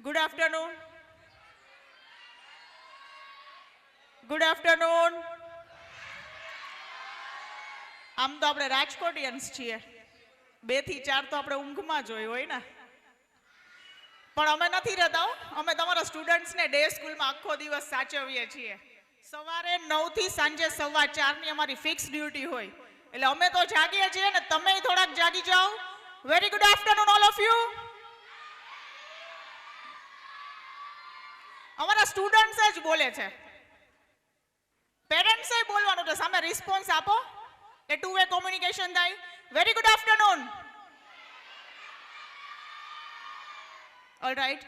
Good afternoon. Good afternoon. આમ તો આપણે રાજકોટિયન્સ છીએ. 2 થી 4 તો આપણે ઊંઘમાં જ હોય ને. પણ અમે નથી રહેતા. અમે તમારા સ્ટુડન્ટ્સને ડે સ્કૂલમાં આખો દિવસ સાચવીએ છીએ. સવારે 9 થી સાંજે 4:15 ની અમારી ફિક્સ ડ્યુટી હોય. એટલે અમે તો જાગીએ છીએ ને તમે થોડાક જાગી જાઓ. Very good afternoon all of you. અમારા સ્ટુડન્ટ્સ જ બોલે છે. પેરેન્ટ્સે બોલવાનું છે, સામે રિસ્પોન્સ આપો કે ટુ વે કોમ્યુનિકેશન થાય. Very good afternoon. All right.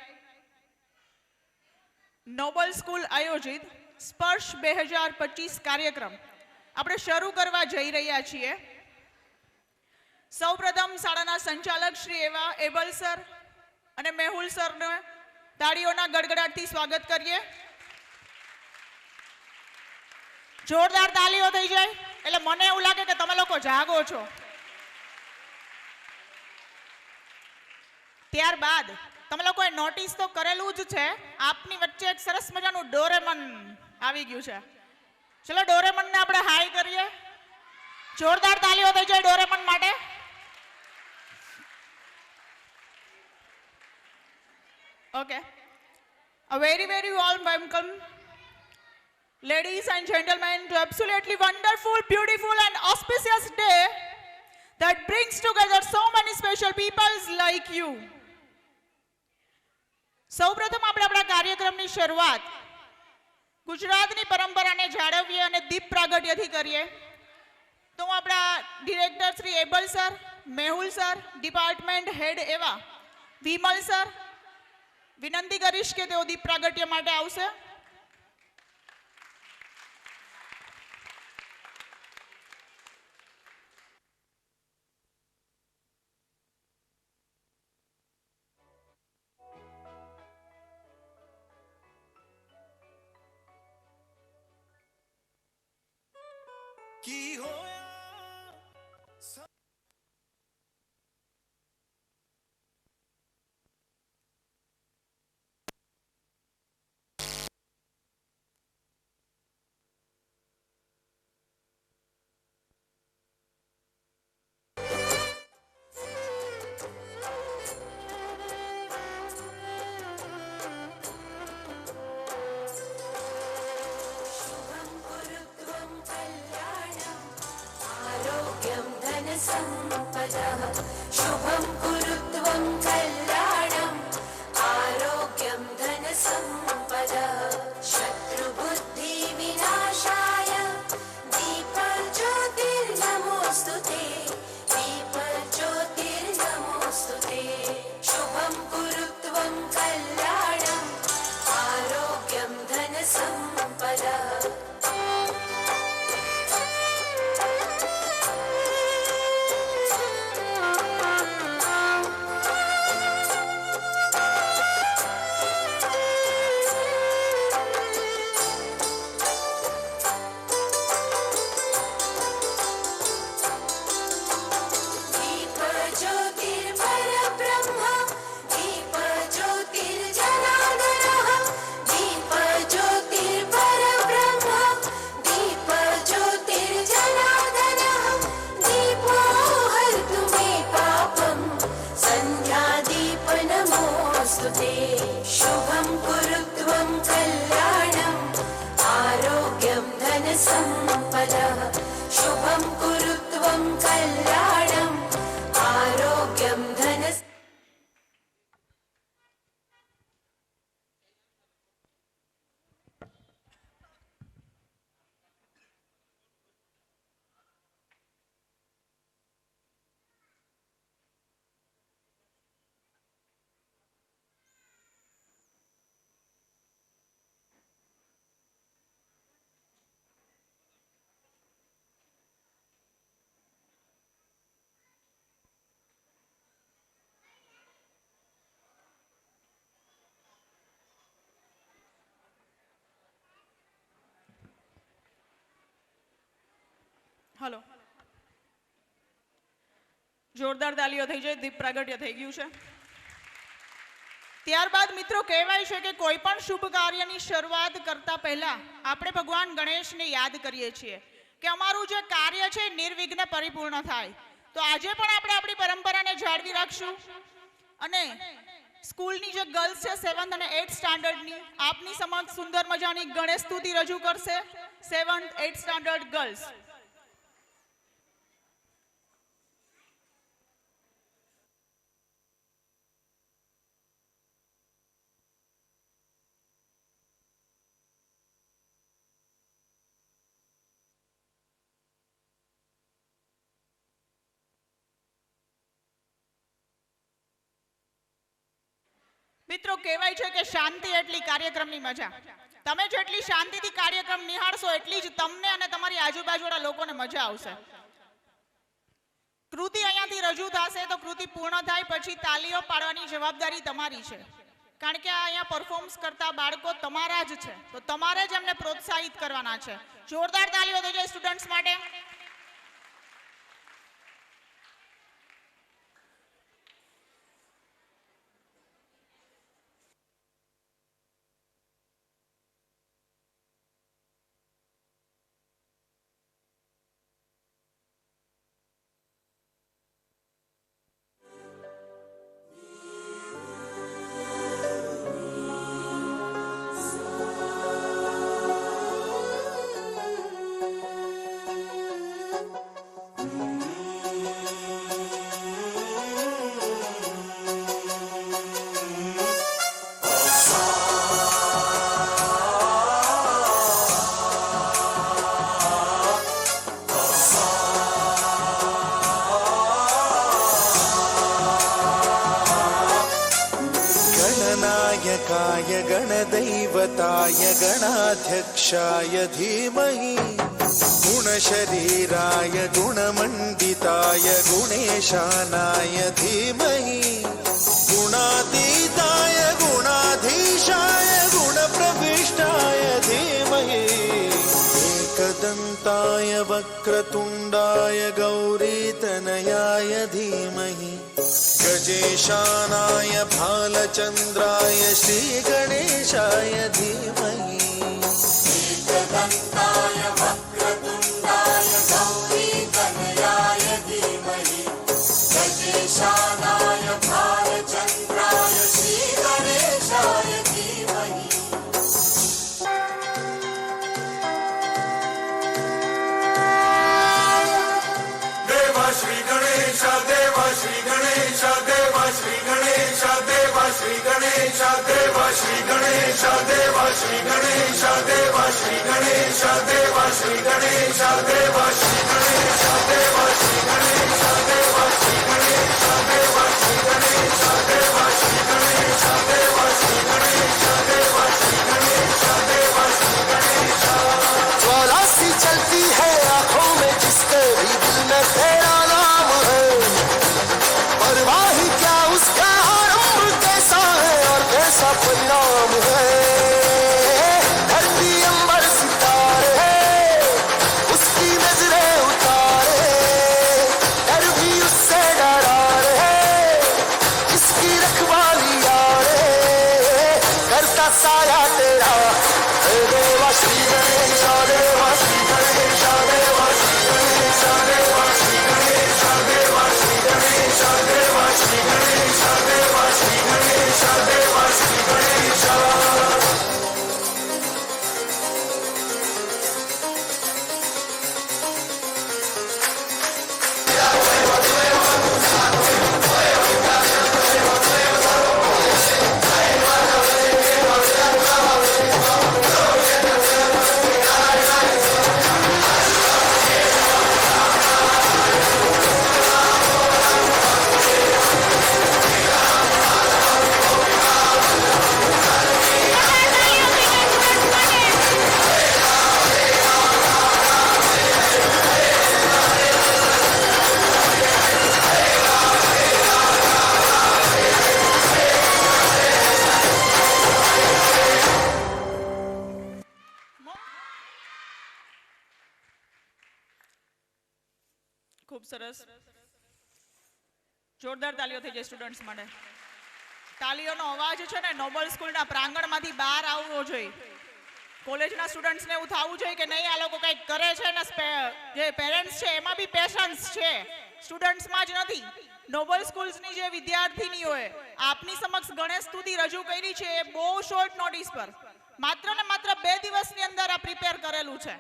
Noble school આયોજિત સ્પર્શ 2025 કાર્યક્રમ આપણે શરૂ કરવા જઈ રહ્યા છીએ. સૌપ્રથમ શાળાના સંચાલક શ્રી એવા એબલ સર અને મેહુલ સરને તાળીઓના ગડગડાટથી સ્વાગત કરીએ. જોરદાર તાળીઓ થઈ જાય એટલે મને એવું લાગે કે તમે લોકો જાગો છો. ત્યારબાદ તમે લોકોએ નોટિસ તો કરેલું જ છે, આપની વચ્ચે એક સરસ મજાનું ડોરેમન આવી ગયું છે. ચલો ડોરેમનને આપણે હાઈ કરીએ. જોરદાર તાળીઓ થઈ જાય ડોરેમન માટે. Okay. A very, very warm welcome, ladies and gentlemen, to absolutely wonderful, beautiful and auspicious day that brings together so many special people like you. સૌપ્રથમ આપણે આપણા કાર્યક્રમની શરૂઆત ગુજરાતની પરંપરાને જાળવીએ અને દીપ પ્રાગટ્યથી કરીએ. તો હું આપણા ડિરેક્ટર શ્રી એબલ sir, Mehul sir, department head એવા વિમલ સર વિનંતી કરીશ કે તેઓ દીપ પ્રાગટ્ય માટે આવશે. की होया शुभं कुरु त्वं कल्याणम् आरोग्यं धनसम्पदः शत्रुबुद्धिविनाशाय दीपज्योतिर्नमोऽस्तुते दीपज्योतिर्नमोऽस्तुते शुभं कुरु त्वं कल्याणम् आरोग्यं धनसम्पदः शुभं कुरु त्वं कल्याणम् आरोग्यं धनसम्पदः शुभं कुरु त्वं कल्याणम् आरोग्यं धन હલો. જોરદાર તાલીઓ થઈ જાય. દીપ પ્રાગટ્ય થઈ ગયું છે. ત્યારબાદ મિત્રો કહેવાય છે કે કોઈ પણ શુભ કાર્યની શરૂઆત કરતા પહેલા આપણે ભગવાન ગણેશને યાદ કરીએ છીએ કે અમારું જે કાર્ય છે નિર્વિઘ્ન પરિપૂર્ણ થાય. તો આજે પણ આપણે આપણી પરંપરાને જાળવી રાખશું અને સ્કૂલની જે ગર્લ્સ છે 7th અને 8th સ્ટાન્ડર્ડની આપની સમક્ષ સુંદર મજાની ગણેશ સ્તુતિ રજૂ કરશે 7th 8th સ્ટાન્ડર્ડ ગર્લ્સ. મિત્રો કહેવાય છે કે શાંતિ એટલી કાર્યક્રમની મજા. તમે જેટલી શાંતિથી કાર્યક્રમ નિહાળશો એટલી જ તમને અને તમારી આજુબાજુવાળા લોકોને મજા આવશે. કૃતિ અહીંયાથી રજૂ થશે તો કૃતિ પૂર્ણ થાય પછી તાલીઓ પાડવાની જવાબદારી તમારી છે, કારણ કે અહીંયા પરફોર્મન્સ કરતા બાળકો તમારા જ છે, તો તમારે જ એમને પ્રોત્સાહિત કરવાના છે. જોરદાર તાલીઓ થઈ જાય સ્ટુડન્ટ્સ માટે. गणनायकाय गणदैवताय गणाध्यक्षाय धीमहि गुणशरीराय गुणमण्डिताय गुणेशानाय धीमहि गुणातीताय गुणाधीशाय गुणप्रविष्टाय धीमहि एकदन्ताय वक्रतुण्डाय गौरीतनयाय धीमहि गजेशानाय भालचन्द्राय श्रीगणेशाय धीमहि एकदन्ताय वक्रतुण्डाय गौरीतनयाय धीमहि गजेशानाय भालचन्द्राय श्रीगणेशाय धीमहि. देवा श्री गणेश देवा श्री गणेश देवा श्री गणेश देवा श्री गणेश देवा श्री गणेश देवा श्री गणेश देवा श्री गणेश देवा श्री गणेश देवा श्री गणेश देवा श्री गणेश देवा श्री गणेश देवा श्री गणेश देवा श्री गणेश देवा श्री गणेश देवा श्री गणेश देवा श्री गणेश. ज्वाला सी चलती है आंखों में जिसके भी दिल में तेरा नाम है, परवाह ही क्या उसका आरंभ कैसा है और कैसा परिणाम है. धरती अंबर सितारे उसकी नजरें उतारे, डर भी उससे डरा रे जिसकी रखवाली यारे करता साया तेरा. हे देवा श्री गणेश देवा श्री गणेश देवा श्री गणेश देवा श्री गणेश देवा श्री गणेश देवा श्री गणेश देवा श्री गणेश देवा श्री गणेश. ખૂબ સરસ. જોરદાર તાલીઓ થઈ જાય સ્ટુડન્ટ્સ માટે. તાલીઓનો અવાજ છે ને નોબલ સ્કૂલના પ્રાંગણમાંથી બહાર આવવો જોઈએ. કોલેજના સ્ટુડન્ટ્સને એવું થવું જોઈએ કે નહીં, આ લોકો કંઈક કરે છે ને જે પેરેન્ટ્સ છે એમાં બી પેશન્સ છે, સ્ટુડન્ટ્સમાં જ નથી. નોબલ સ્કૂલ્સની જે વિદ્યાર્થીનીઓએ આપની સમક્ષ ગણેશ સ્તુતિ રજૂ કરી છે એ બહુ શોર્ટ નોટિસ પર માત્ર ને માત્ર 2 દિવસની અંદર આ પ્રિપેર કરેલું છે.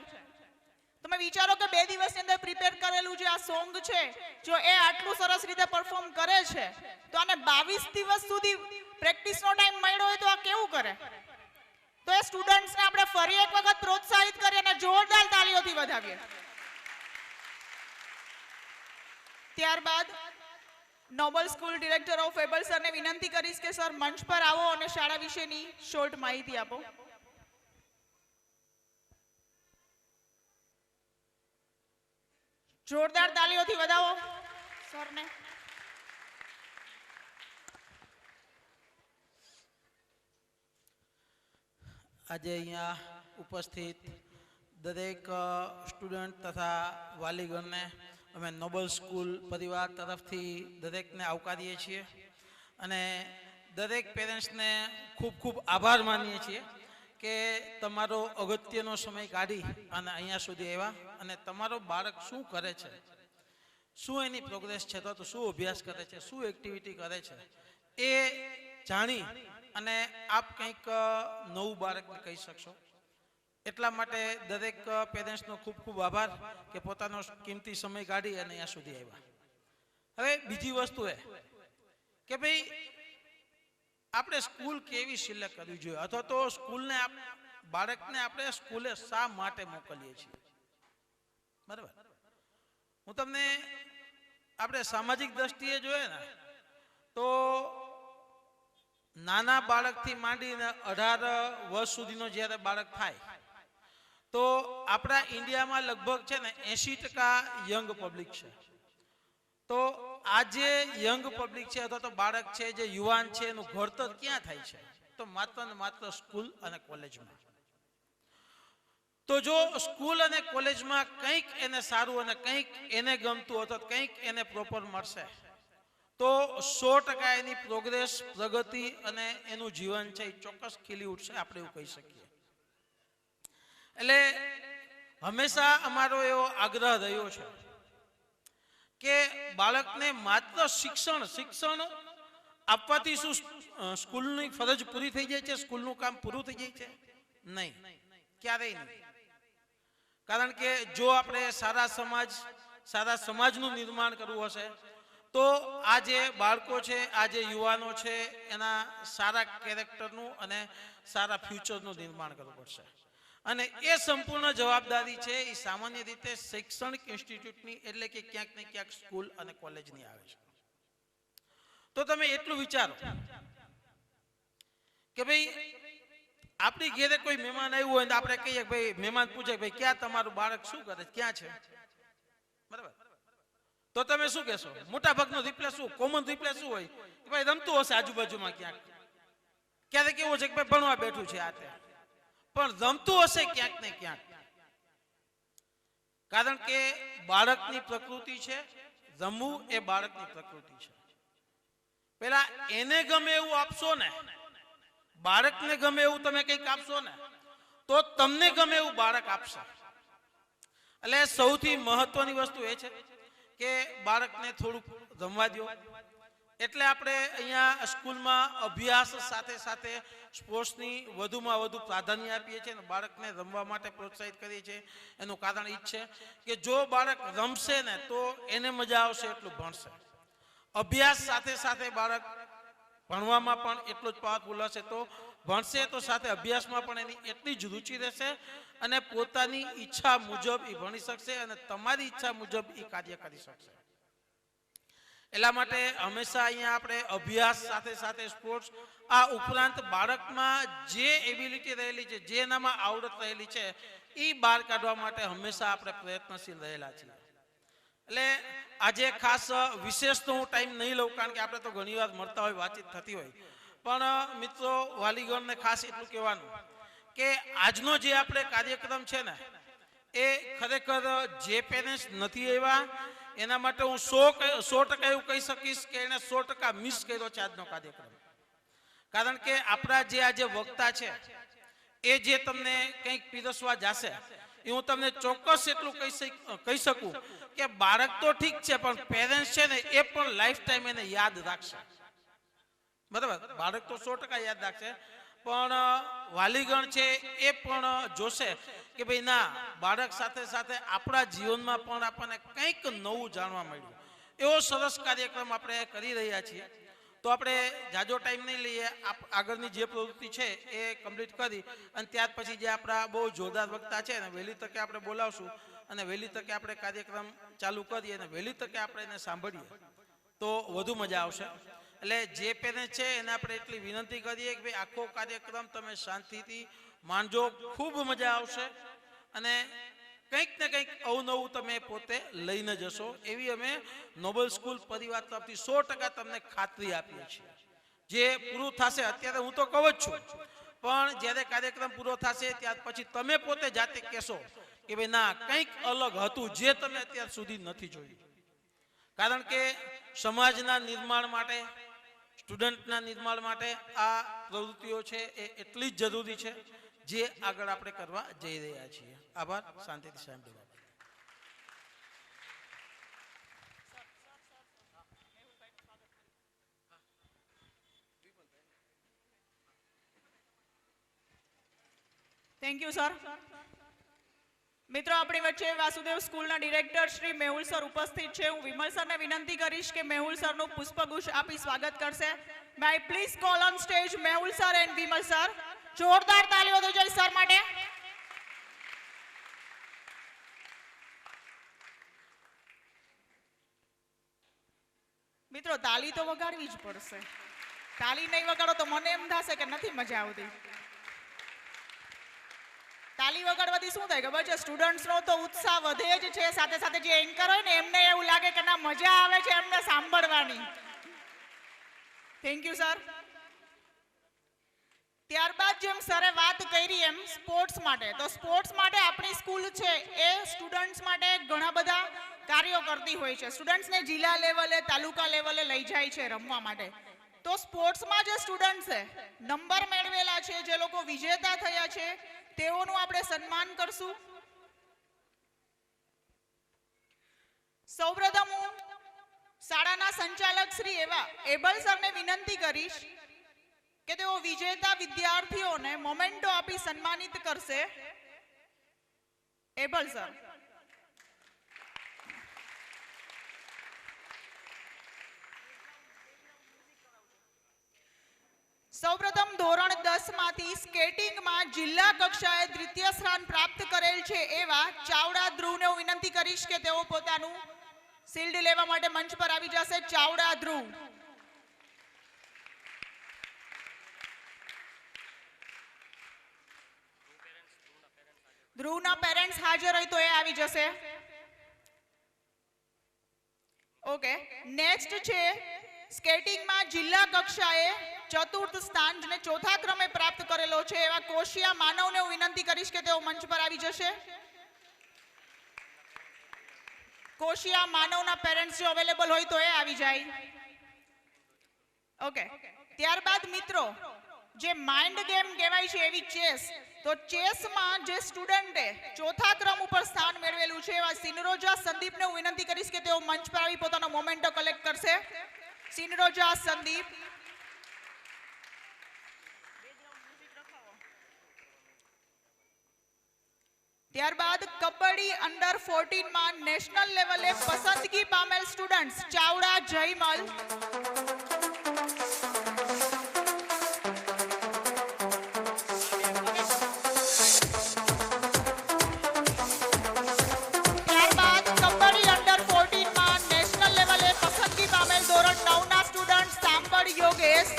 તમે વિચારો કે 2 દિવસની અંદર પ્રિપેર કરેલું જે આ સોંગ છે, જો એ આટલું સરસ રીતે પરફોર્મ કરે છે તો આને 22 દિવસ સુધી પ્રેક્ટિસનો ટાઈમ મળ્યો હોય તો આ કેવું કરે? તો એ સ્ટુડન્ટ્સને આપણે ફરી એક વખત પ્રોત્સાહિત કરીએ અને જોરદાર તાળીઓથી વધાવીએ. ત્યારબાદ નોબલ સ્કૂલ ડિરેક્ટર ઓફ એબલ સરને વિનંતી કરીશ કે સર મંચ પર આવો અને શાળા વિશેની શોર્ટ માહિતી આપો. જોરદાર તાળીઓથી વધાવો સરને. આજે અહીંયા ઉપસ્થિત દરેક સ્ટુડન્ટ તથા વાલીગણને અમે નોબલ સ્કૂલ પરિવાર તરફથી દરેકને આવકારીએ છીએ અને દરેક પેરેન્ટ્સને ખૂબ ખૂબ આભાર માનીએ છીએ કે તમારો અગત્યનો સમય કાઢી અને અહીંયા સુધી આવ્યા અને તમારો બાળક શું કરે છે, શું એની પ્રોગ્રેસ છે, તો શું અભ્યાસ કરે છે, શું એક્ટિવિટી કરે છે એ જાણી અને આપ કંઈક નવું બાળકને કહી શકશો. એટલા માટે દરેક પેરેન્ટ્સનો ખૂબ ખૂબ આભાર કે પોતાનો કિંમતી સમય કાઢી અને અહીંયા સુધી આવ્યા. હવે બીજી વસ્તુ એ કે ભાઈ આપણે સ્કૂલ કેવી સિલેક્ટ કરવી જોઈએ અથવા તો સ્કૂલને બાળકને આપણે સ્કૂલે શા માટે મોકલીએ છીએ, બરાબર? હું તમને આપણે સામાજિક દ્રષ્ટિએ જોઈએ ને તો નાના બાળકથી માંડીને 18 વર્ષ સુધીનો જ્યારે બાળક થાય તો આપણા ઇન્ડિયામાં લગભગ છે ને 80% યંગ પબ્લિક છે. તો આ જે યંગ પબ્લિક છે અથવા તો બાળક છે, જે યુવાન છે, એનું ઘડતર ક્યાં થાય છે? તો માત્ર ને માત્ર સ્કૂલ અને કોલેજમાં. તો જો સ્કૂલ અને કોલેજમાં કંઈક એને સારું અને કંઈક એને ગમતું અથવા કંઈક એને પ્રોપર મળશે તો 100% એની પ્રોગ્રેસ, પ્રગતિ અને એનું જીવન છે એ ચોક્કસ ખીલી ઉઠશે, આપણે એવું કહી શકીએ. એટલે હંમેશા અમારો એવો આગ્રહ રહ્યો છે કે બાળકને માત્ર શિક્ષણ આપવાથી શું સ્કૂલની ફરજ પૂરી થઈ જાય છે, સ્કૂલનું કામ પૂરું થઈ જાય છે? નહીં, ક્યારેય નહીં. કારણ કે જો આપણે સારા સમાજનું નિર્માણ કરવું હશે તો આ જે બાળકો છે, આ જે યુવાનો છે, એના સારા કેરેક્ટરનું અને સારા ફ્યુચરનું નિર્માણ કરવું પડશે. અને એ સંપૂર્ણ જવાબદારી છે એ સામાન્ય રીતે શૈક્ષણિક ઇન્સ્ટિટ્યૂટની એટલે કે ક્યાંક ને ક્યાંક સ્કૂલ અને કોલેજની આવે છે. તો તમે એટલું વિચારો કે ભાઈ આપણી ઘેરે કોઈ મહેમાન આવ્યું હોય ને આપણે કહીએ ભાઈ, મહેમાન પૂછે ભાઈ ક્યાં તમારું બાળક શું કરે, ક્યાં છે, બરાબર? તો તમે શું કહેશો? મોટા ભાગનો રિપ્લાય શું, કોમન રિપ્લાય શું હોય? કે ભાઈ રમતું હશે આજુબાજુમાં ક્યાંક, ક્યારેક એવું છે કે ભાઈ ભણવા બેઠું છે આ તે, પણ રમતું હશે ક્યાંક ને ક્યાંક. કારણ કે બાળકની પ્રકૃતિ છે, રમવું એ બાળકની પ્રકૃતિ છે. પેલા એને ગમે એવું આપશો ને, બાળકને ગમે એવું તમે કંઈક આપશો ને તો તમને ગમે એવું બાળક આપશે. એટલે સૌથી મહત્વની વસ્તુ એ છે કે બાળકને થોડુંક રમવા દો. એટલે આપણે અહીંયા સ્કૂલમાં અભ્યાસ સાથે સાથે સ્પોર્ટ્સની વધુમાં વધુ પ્રાધાન્ય આપીએ છીએ અને બાળકને રમવા માટે પ્રોત્સાહિત કરીએ છીએ. એનું કારણ એ જ છે કે જો બાળક રમશે ને તો એને મજા આવશે, એટલું ભણશે. અભ્યાસ સાથે સાથે બાળક ભણવામાં પણ એટલું જ પાવરફુલ હશે તો ભણશે, તો સાથે અભ્યાસમાં પણ એની એટલી જ રુચિ રહેશે અને પોતાની ઈચ્છા મુજબ એ ભણી શકશે અને તમારી ઈચ્છા મુજબ એ કાર્ય કરી શકશે. એટલા માટે હંમેશા અહીંયા આપણે અભ્યાસ સાથે સાથે સ્પોર્ટ્સ, આ ઉપરાંત બાળકમાં જે એબિલિટી રહેલી છે, જે એનામાં આવડત રહેલી છે એ બહાર કાઢવા માટે હંમેશા આપણે પ્રયત્નશીલ રહેલા છીએ. એટલે આજે ખાસ વિશેષ તો હું ટાઈમ નહીં લઉં કારણ કે આપણે તો ઘણી વાર મળતા હોય, વાતચીત થતી હોય, પણ મિત્રો વાલીગણને ખાસ એટલું કહેવાનું કે આજનો જે આપણે કાર્યક્રમ છે ને એ ખરેખર જે પેરેન્ટ્સ નથી આવ્યા એના માટે હું 100% એવું કહી શકીશ કે એને 100% મિસ કર્યો છે આજનો કાર્યક્રમ. કારણ કે આપણા જે આજે વક્તા છે એ જે તમને કંઈક પીરસવા જશે એ હું તમને ચોક્કસ એટલું કહી શકું કે બાળક તો ઠીક છે પણ પેરેન્ટ્સ છે ને એ પણ લાઈફ ટાઈમ એને યાદ રાખશે. બરાબર, બાળક તો 100% યાદ રાખશે, પણ વાલીગણ છે એ પણ જોશે કે ભાઈ ના, બાળક સાથે સાથે આપણા જીવનમાં પણ આપણને કંઈક નવું જાણવા મળ્યું. એવો સરસ કાર્યક્રમ આપણે કરી રહ્યા છીએ. તો આપણે જાજો ટાઈમ નહીં લઈએ, આગળની જે પ્રવૃત્તિ છે એ કમ્પ્લીટ કરી અને ત્યાર પછી જે આપણા બહુ જોરદાર વક્તા છે ને વહેલી તકે આપણે બોલાવશું અને વહેલી તકે આપણે કાર્યક્રમ ચાલુ કરીએ અને વહેલી તકે આપણે એને સાંભળીએ તો વધુ મજા આવશે. એટલે જે પેરેન્ટ છે એને આપણે એટલી વિનંતી કરીએ કે ભાઈ આખો કાર્યક્રમ તમે શાંતિથી માણજો, ખૂબ મજા આવશે અને કંઈક ને કંઈક અવનવું તમે પોતે લઈને જશો એવી અમે નોબલ સ્કૂલ પરિવાર તરફથી 100% તમને ખાતરી આપીએ છીએ. જે પૂરું થશે, અત્યારે હું તો કહું જ છું, પણ જ્યારે કાર્યક્રમ પૂરો થશે ત્યાર પછી તમે પોતે જાતે કહેશો કે ભાઈ ના, કંઈક અલગ હતું જે તમે અત્યાર સુધી નથી જોયું. કારણ કે સમાજના નિર્માણ માટે, સ્ટુડન્ટના નિર્માણ માટે આ પ્રવૃત્તિઓ છે એ એટલી જ જરૂરી છે જે આગળ આપણે કરવા જઈ રહ્યા છીએ. આભાર. શાંતિથી સાંભળો. Thank you sir. મિત્રો, આપણી વચ્ચે વાસુદેવ સ્કૂલના ડિરેક્ટર શ્રી મેહુલ સર ઉપસ્થિત છે. હું વિમલ સરને વિનંતી કરીશ કે મેહુલ સરનું પુષ્પગુચ્છ આપી સ્વાગત કરશે. May I please call on stage Mehul sir and Vimal sir. જોરદાર તાલીઓ થઈ જાય સર માટે. મિત્રો, તાલી તો વગાડવી જ પડશે. તાલી નહીં વગાડો તો મને એમ થશે કે નથી મજા આવતી. તાલી વગાડવાથી શું થાય ખબર છે? સ્ટુડન્ટ્સનો તો ઉત્સાહ વધે જ છે, સાથે સાથે જે એન્કર હોય ને એમને એવું લાગે કે ના, મજા આવે છે એમને સાંભળવાની. Thank you sir. ત્યારબાદ જેમ સરે વાત કરી એમ સ્પોર્ટ્સ માટે, તો સ્પોર્ટ્સ માટે આપણી સ્કૂલ છે એ સ્ટુડન્ટ્સ માટે ઘણા બધા કાર્યો કરતી હોય છે. સ્ટુડન્ટ્સને જિલ્લા લેવલે, તાલુકા લેવલે લઈ જાય છે રમવા માટે. તો સ્પોર્ટ્સમાં જે સ્ટુડન્ટ છે, નંબર મેળવેલા છે, જે લોકો વિજેતા થયા છે, તેઓનું આપણે સન્માન કરશું. સૌપ્રથમ હું શાળાના સંચાલક શ્રી એવા એબલ સરને વિનંતી કરીશ કે તેઓ વિજેતા વિદ્યાર્થીઓને મોમેન્ટો આપી સન્માનિત કરશે. Able sir. સૌપ્રથમ ધોરણ 10 માંથી સ્કેટિંગમાં જિલ્લા કક્ષાએ દ્વિતીય સ્થાન પ્રાપ્ત કરેલ છે એવા ચાવડા ધ્રુવને હું વિનંતી કરીશ કે તેઓ પોતાનું શિલ્ડ લેવા માટે મંચ પર આવી જશે. ચાવડા ધ્રુવ. ધ્રુવના પેરેન્ટ્સ હાજર હોય તો એ આવી જશે. ઓકે, નેક્સ્ટ છે સ્કેટિંગમાં જિલ્લા કક્ષાએ ચતુર્થ સ્થાન અને ચોથા ક્રમે પ્રાપ્ત કરેલો છે એવા કોશિયા માનવને હું વિનંતી કરીશ કે તેઓ મંચ પર આવી જશે. કોશિયા માનવના પેરેન્ટ્સ જો અવેલેબલ હોય તો એ આવી જાય. ઓકે, ત્યારબાદ મિત્રો, જે માઇન્ડ ગેમ કહેવાય છે એવી ચેસ, તો ચેસમાં જે સ્ટુડન્ટે ચોથા ક્રમ ઉપર સ્થાન મેળવેલું છે એવા સિનરોજા સંદીપને હું વિનંતી કરીશ કે તેઓ મંચ પર આવી પોતાનો મોમેન્ટો કલેક્ટ કરશે. સિનરોજા સંદીપ. ત્યારબાદ કબડ્ડી અંડર 14 માં નેશનલ લેવલે પસંદગી પામેલ સ્ટુડન્ટ્સ ચાવડા જયમલ. ત્યારબાદ કબડ્ડી અંડર 14 માં નેશનલ લેવલે પસંદગી પામેલ ધોરણ 9 ના સ્ટુડન્ટ સાંભળ યોગેશ.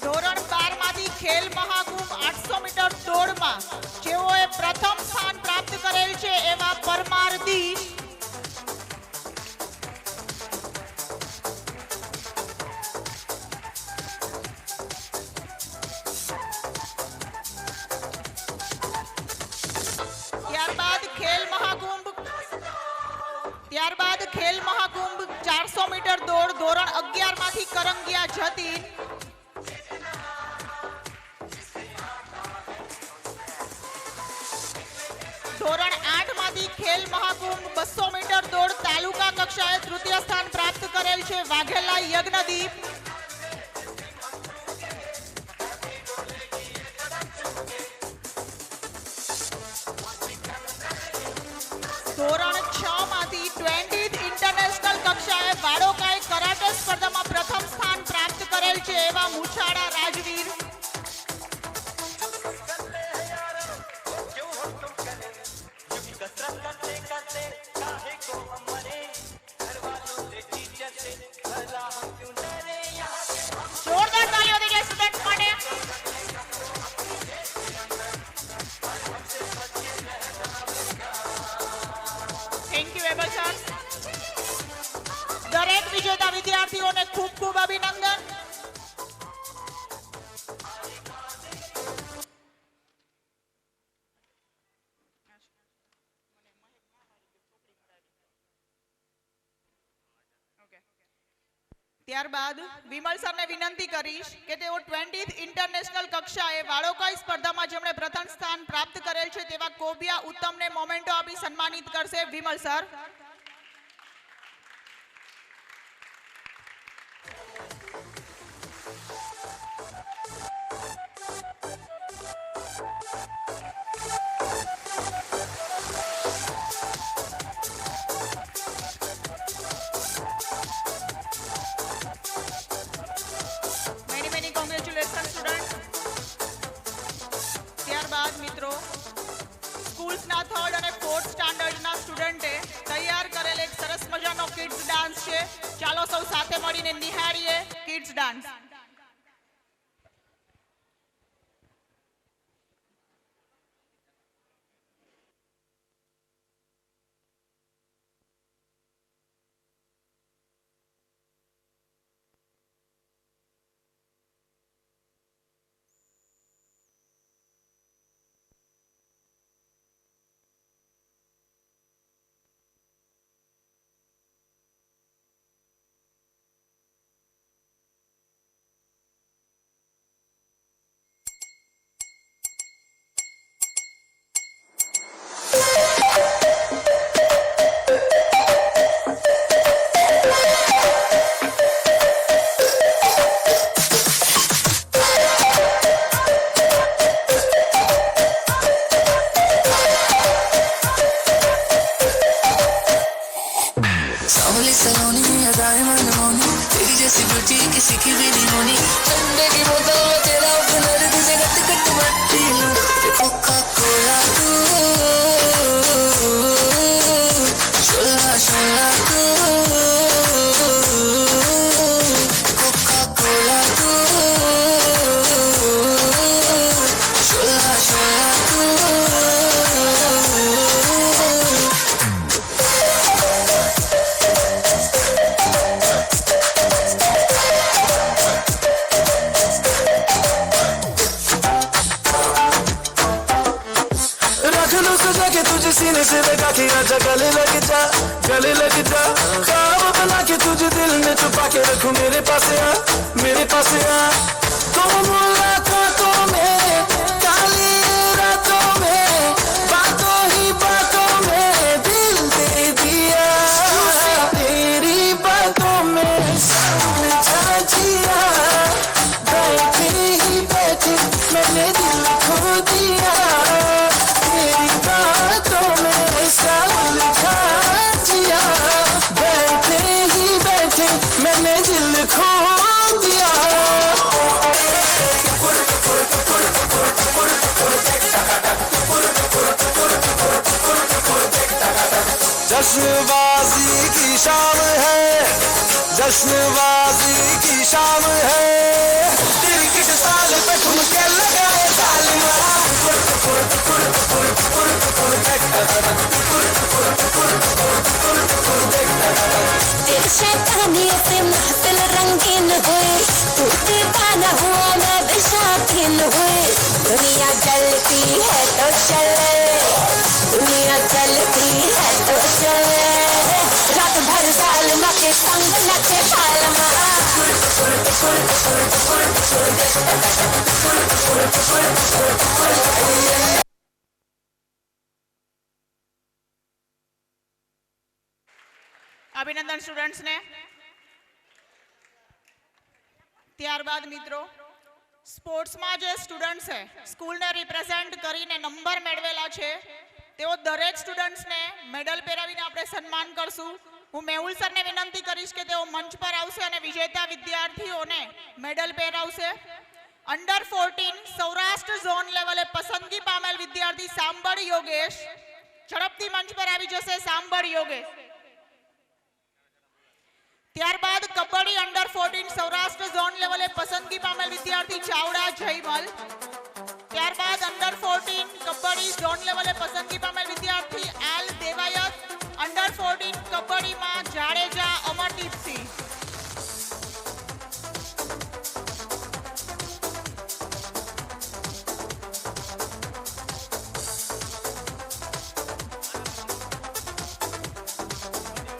ધોરણ 12 માંથી ખેલ મહાકુંભ 800 મીટર દોડમાં જેઓએ પ્રથમ સ્થાન પ્રાપ્ત કરેલ છે એવા પરમાર દીશ. ત્યારબાદ ખેલ ધોરણ 11 માંથી કરંગિયા જતીન, ધોરણ 8 માંથી ખેલ મહાકુંભ 200 મીટર દોડ તાલુકા કક્ષાએ તૃતીય સ્થાન પ્રાપ્ત કરેલ છે વાઘેલા યજ્ઞદીપ, ધોરણ 6 માંથી 20th ઇન્ટરનેશનલ કક્ષાએ વાડોકાઈ કરાટે સ્પર્ધામાં પ્રથમ સ્થાન પ્રાપ્ત કરેલ છે એવા મુછાડા રાજવીર, જોરદાર તાળીઓ દઈએ સ્ટુડન્ટ માટે. Thank you able sir. દરેક વિજેતા વિદ્યાર્થીઓને ખૂબ ખૂબ અભિનંદન. ત્યારબાદ વિમલ સરને વિનંતી કરીશ કે તેઓ 20th ઇન્ટરનેશનલ કક્ષાએ વાળોકાઈ સ્પર્ધામાં જેમણે પ્રથમ સ્થાન પ્રાપ્ત કરેલ છે તેવા કોબિયા ઉત્તમને મોમેન્ટો આપી સન્માનિત કરશે. વિમલ સર. Congratulation student. ત્યારબાદ મિત્રો સ્કૂલ્સના 3rd અને 4th સ્ટાન્ડર્ડના સ્ટુડન્ટે તૈયાર કરેલ એક સરસ મજાનો કિડ્સ ડાન્સ છે. ચાલો સૌ સાથે મળીને નિહાળીએ કિડ્સ ડાન્સ. सावली सलोनी अदाएं मनमोनी तेरी जैसी ब्यूटी किसी की भी नहीं होनी ठंडे की बोतल में तेरा हुनर तुझे गट गट मट्टी लूं कोका कोला तू शोला शोला तू कोका कोला तू शोला शोला तू के तुझे सीने से लगा के आजा गले लग जा ख्वाब बना के तुझे दिल में छुपा के रखूं मेरे पास आ तो मुलाकातों में काली रातों में बातों ही बातों में दिल दे दिया तेरी बातों में समझा जिया बैठे ही बैठे मैंने दिल खो दिया तेरी बातों में समझा जिया बैठे ही बैठे मैंने दिल खो दिया जश्नबाजी की शाम है जश्नबाजी की शाम है तेरी किस साल पे ठुमके लगाए सालिमा तेरे शैतानी से महफिल रंगीन हुई तू दीवाना हुआ मैं बेशौकीन हुई दुनिया जलती है तो चले दुनिया चलती है तो चले रात भर साल मके के संग नचे तालमा અભિનંદન સ્ટુડન્ટ્સ ને. ત્યારબાદ મિત્રો સ્પોર્ટ્સમાં જે સ્ટુડન્ટ્સ છે સ્કૂલને રિપ્રેઝેન્ટ કરીને નંબર મેળવેલા છે તેઓ દરેક સ્ટુડન્ટ્સને મેડલ પહેરાવીને આપણે સન્માન કરશું. હું મેહુલ સરને વિનંતી કરીશ કે તેઓ મંચ પર આવશે અને વિજેતા વિદ્યાર્થીઓને મેડલ પહેરાવશે. અંડર 14 સૌરાષ્ટ્ર ઝોન લેવલે પસંદગી પામેલ વિદ્યાર્થી સાંભળ યોગેશ ઝડપથી મંચ પર આવી જશે. સાંભળ યોગેશ. ત્યારબાદ કબડ્ડી અંડર 14 સૌરાષ્ટ્ર ઝોન લેવલે પસંદગી પામેલ વિદ્યાર્થી ચાવડા જયમલ. ત્યારબાદ અંડર 14 કબડ્ડી ઝોન લેવલે પસંદગી પામેલ વિદ્યાર્થી એલ દેવાયત. અંડર 14 કબડ્ડીમાં જાડેજા અમરદીપસિંહ.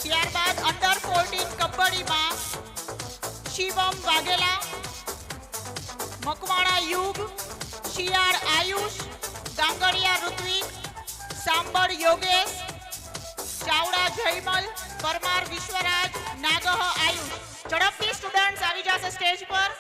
ત્યારબાદ અંડર 14 કબડ્ડીમાં શિવમ વાઘેલા, મકવાણા યુગ, શિયાળ આયુષ, ગાંગડિયા ઋત્વિક, સાંભળ યોગેશ, ચાવડા જયમલ, પરમાર વિશ્વરાજ, નાગહ આયુષ. ઝડપથી સ્ટુડન્ટ્સ આવી જશે સ્ટેજ પર.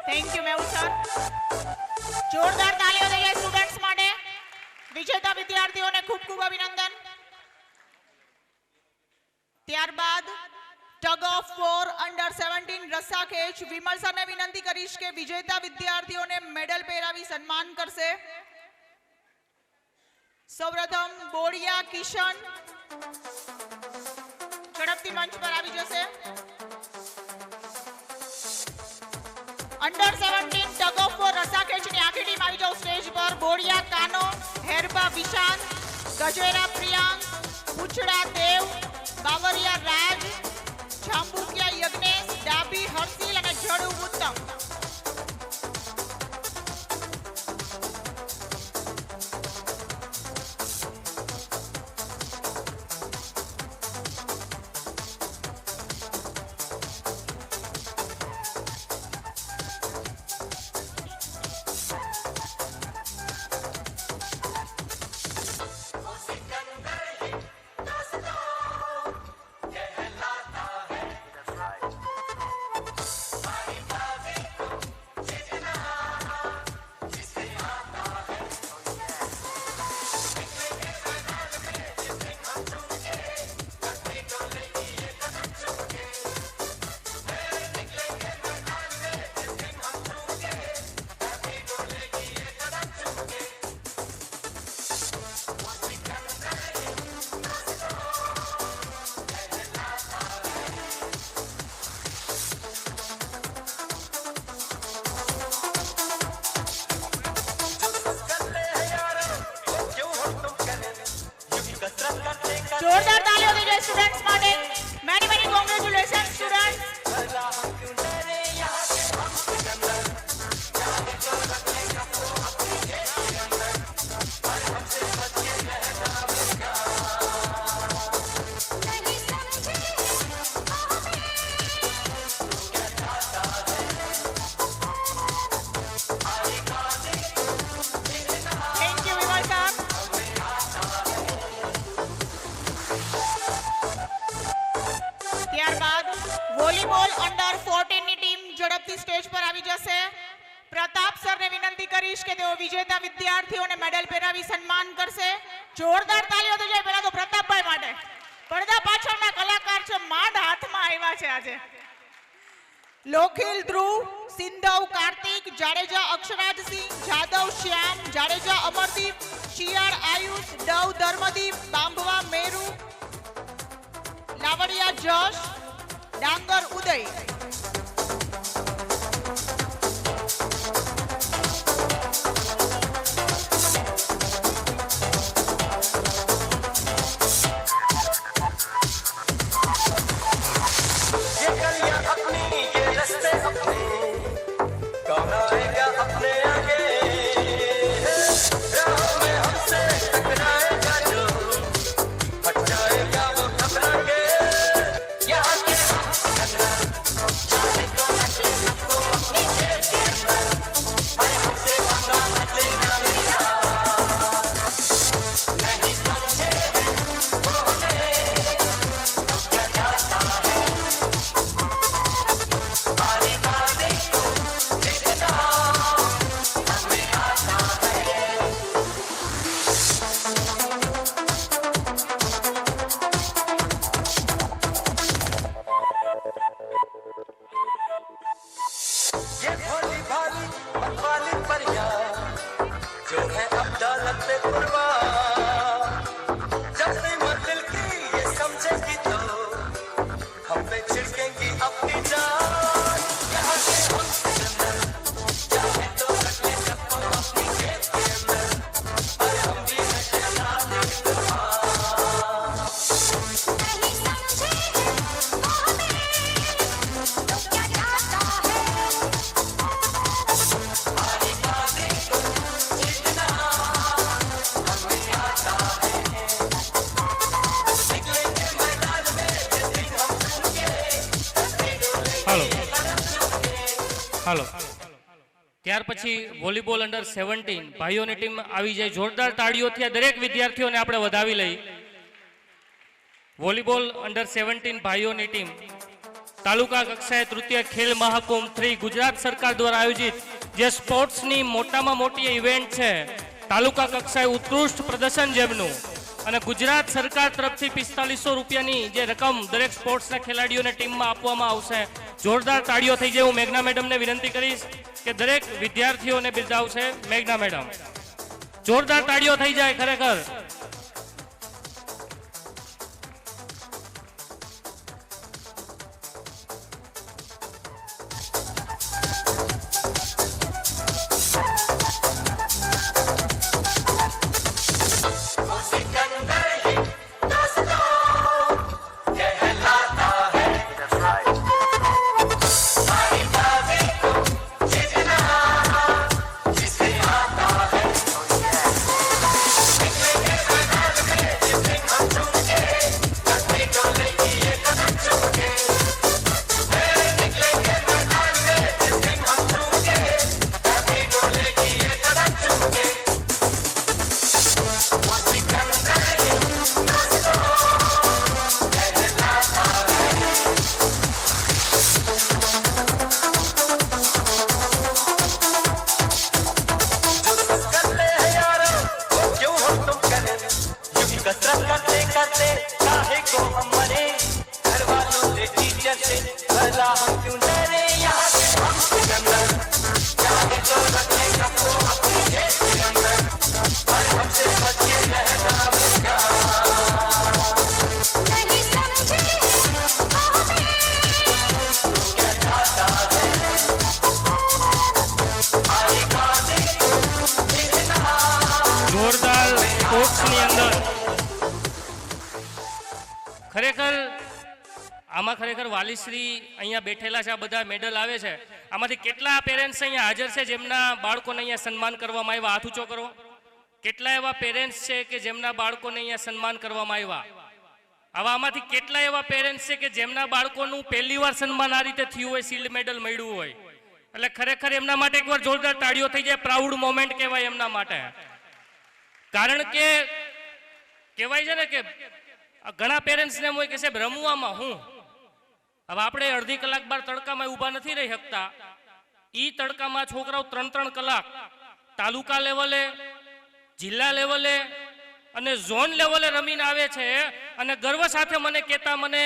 Thank you Mehul sir. જોરદાર તાળીઓ દઈએ સ્ટુડન્ટ્સ માટે. વિજેતા વિદ્યાર્થીઓને ખૂબ ખૂબ અભિનંદન. ત્યારબાદ ટગ ઓફ વોર અંડર 17 રસ્સાખેચ વિમલ સરને વિનંતી કરીશ કે વિજેતા વિદ્યાર્થીઓને મેડલ પહેરાવી સન્માન કરશે. સૌપ્રથમ બોડિયા કિશન ઝડપથી મંચ પર આવી જશે. અંડર 17 ટગ ઓફ વોર રસ્સાખેચની આખી ટીમ આવી જાઓ સ્ટેજ પર. બોડિયા કાનો, હેરબા વિશાંત, ગજેરા પ્રિયાંક, પૂછડા દેવ, બાવરિયા રાજ, જાંબુકિયા યજ્ઞેશ, ડાબી હર્ષિલ અને જડુ ઉત્તમ. વોલીબોલ અંડર 14 ની ટીમ ઝડપથી સ્ટેજ પર આવી જશે. પ્રતાપ સરને વિનંતી કરીશ કે તેઓ વિજેતા વિદ્યાર્થીઓને મેડલ પહેરાવી સન્માન કરશે. જોરદાર તાળીઓ થઈ જાય પહેલા તો પ્રતાપભાઈ માટે. પડદા પાછળના કલાકાર છે, માંડ હાથમાં આવ્યા છે આજે. લોખીલ ધ્રુવ, સિંધવ કાર્તિક, જાડેજા અક્ષરાજસિંહ, જાદવ શ્યામ, જાડેજા અમરદીપ, શિયાળ આયુષ, ડવ ધર્મદીપ, બાંભવા મેરુ, લાવડિયા જશ, ડાંગર ઉદય. ये गलियां अपनी ये रस्ते अपने कौन आएगा अपने आगे राह में हमसे टकराएगा जो हट जाएगा वो घबराएंगे यहाँ के चाहे तो नकली सबको अपनी जेब के अंदर भाई हमसे पंगा मत लेना मेरा नहीं समझे वो हमें तो क्या जाता है बारी बारी जितना हमें आता है ये भोली भाली मतवाली परिया जो है अब दौलत पे कुर्बान जब से मंजिल की ये समझेगी तो हम पे छिड़केंगी अपनी जान यहाँ के हम सिकंदर चाहे तो रख ले सबको अपनी जेब के अंदर और हम भी हैं शहजादे कुर्बान नहीं समझे वो हमें तो क्या जाता है बारी बारी जितना हमें आता है निकलेंगे मैदान में जिस दिन हम चुनके હાલો હાલો ત્યાર પછી વોલીબોલ અંડર 17 ભાઈઓની ટીમ આવી જાય. જોરદાર તાળીઓથી આ દરેક વિદ્યાર્થીઓને આપણે વધાવી લઈ. વોલીબોલ અંડર 17 ભાઈઓની ટીમ તાલુકા કક્ષાએ તૃતીય ખેલ મહાકુંભ 3 ગુજરાત સરકાર દ્વારા આયોજિત જે સ્પોર્ટ્સની મોટામાં મોટી ઇવેન્ટ છે, તાલુકા કક્ષાએ ઉત્કૃષ્ટ પ્રદર્શન જેમનું અને ગુજરાત સરકાર તરફથી 4500 રૂપિયાની જે રકમ દરેક સ્પોર્ટ્સના ખેલાડીઓને ટીમમાં આપવામાં આવશે. જોરદાર તાળીઓ થઈ જાય. હું મેઘના મેડમને વિનંતી કરીશ કે દરેક વિદ્યાર્થીઓને બિરદાવશે. મેઘના મેડમ, જોરદાર તાળીઓ થઈ જાય ખરેખર. सिकंदर ही दोस्तों कहलाता है बारी बारी को जितना जिसे आता है निकलेंगे मैदान में जिस दिन हम चुनके कभी डोले की ये कदम चुनके निकलेंगे मैदान में जिस दिन हम चुनके कभी डोले की ये कदम चुनके वो सिकंदर ही दोस्तों कहलाता है जो सब करते हैं यारो वो क्यों हम तुम करें यूं ही कसरत करते करते काहे को हम मरे घर वालों से टीचर से भला हम क्यों डरे यहाँ के हम सिकंदर चाहे तो रखे सबको अपनी जेब के अंदर पर हमसे बच के रहना बेकार नहीं समझे वो हमें क्या जाता है बारी बारी जितना જોરદાર સ્પોર્ટ્સની અંદર ખરેખર આમાં ખરેખર વાલીશ્રી અહીંયા બેઠેલા છે, આ બધા મેડલ આવે છે. આમાંથી કેટલા પેરેન્ટ્સ અહીંયા હાજર છે જેમના બાળકોને અહીંયા સન્માન કરવામાં આવ્યા? હાથ ઊંચો કરો. કેટલા એવા પેરેન્ટ્સ છે કે જેમના બાળકોને અહીંયા સન્માન કરવામાં આવ્યા? આમાંથી કેટલા એવા પેરેન્ટ્સ છે કે જેમના બાળકોનું પહેલી વાર સન્માન આ રીતે થયું હોય, શિલ્ડ મેડલ મળ્યું હોય? એટલે ખરેખર એમના માટે એકવાર જોરદાર તાળીઓ થઈ જાય. પ્રાઉડ મોમેન્ટ કહેવાય એમના માટે. કારણ કે કહેવાય છે ને કે ઘણા પેરેન્ટ્સને એમ હોય કે સાહેબ રમવામાં હું હવે આપણે અડધી કલાક બાર તડકામાં ઊભા નથી રહી શકતા. ઈ તડકામાં છોકરાઓ 3-3 કલાક તાલુકા લેવલે, જિલ્લા લેવલે અને ઝોન લેવલે રમીને આવે છે. અને ગર્વ સાથે મને કહેતા મને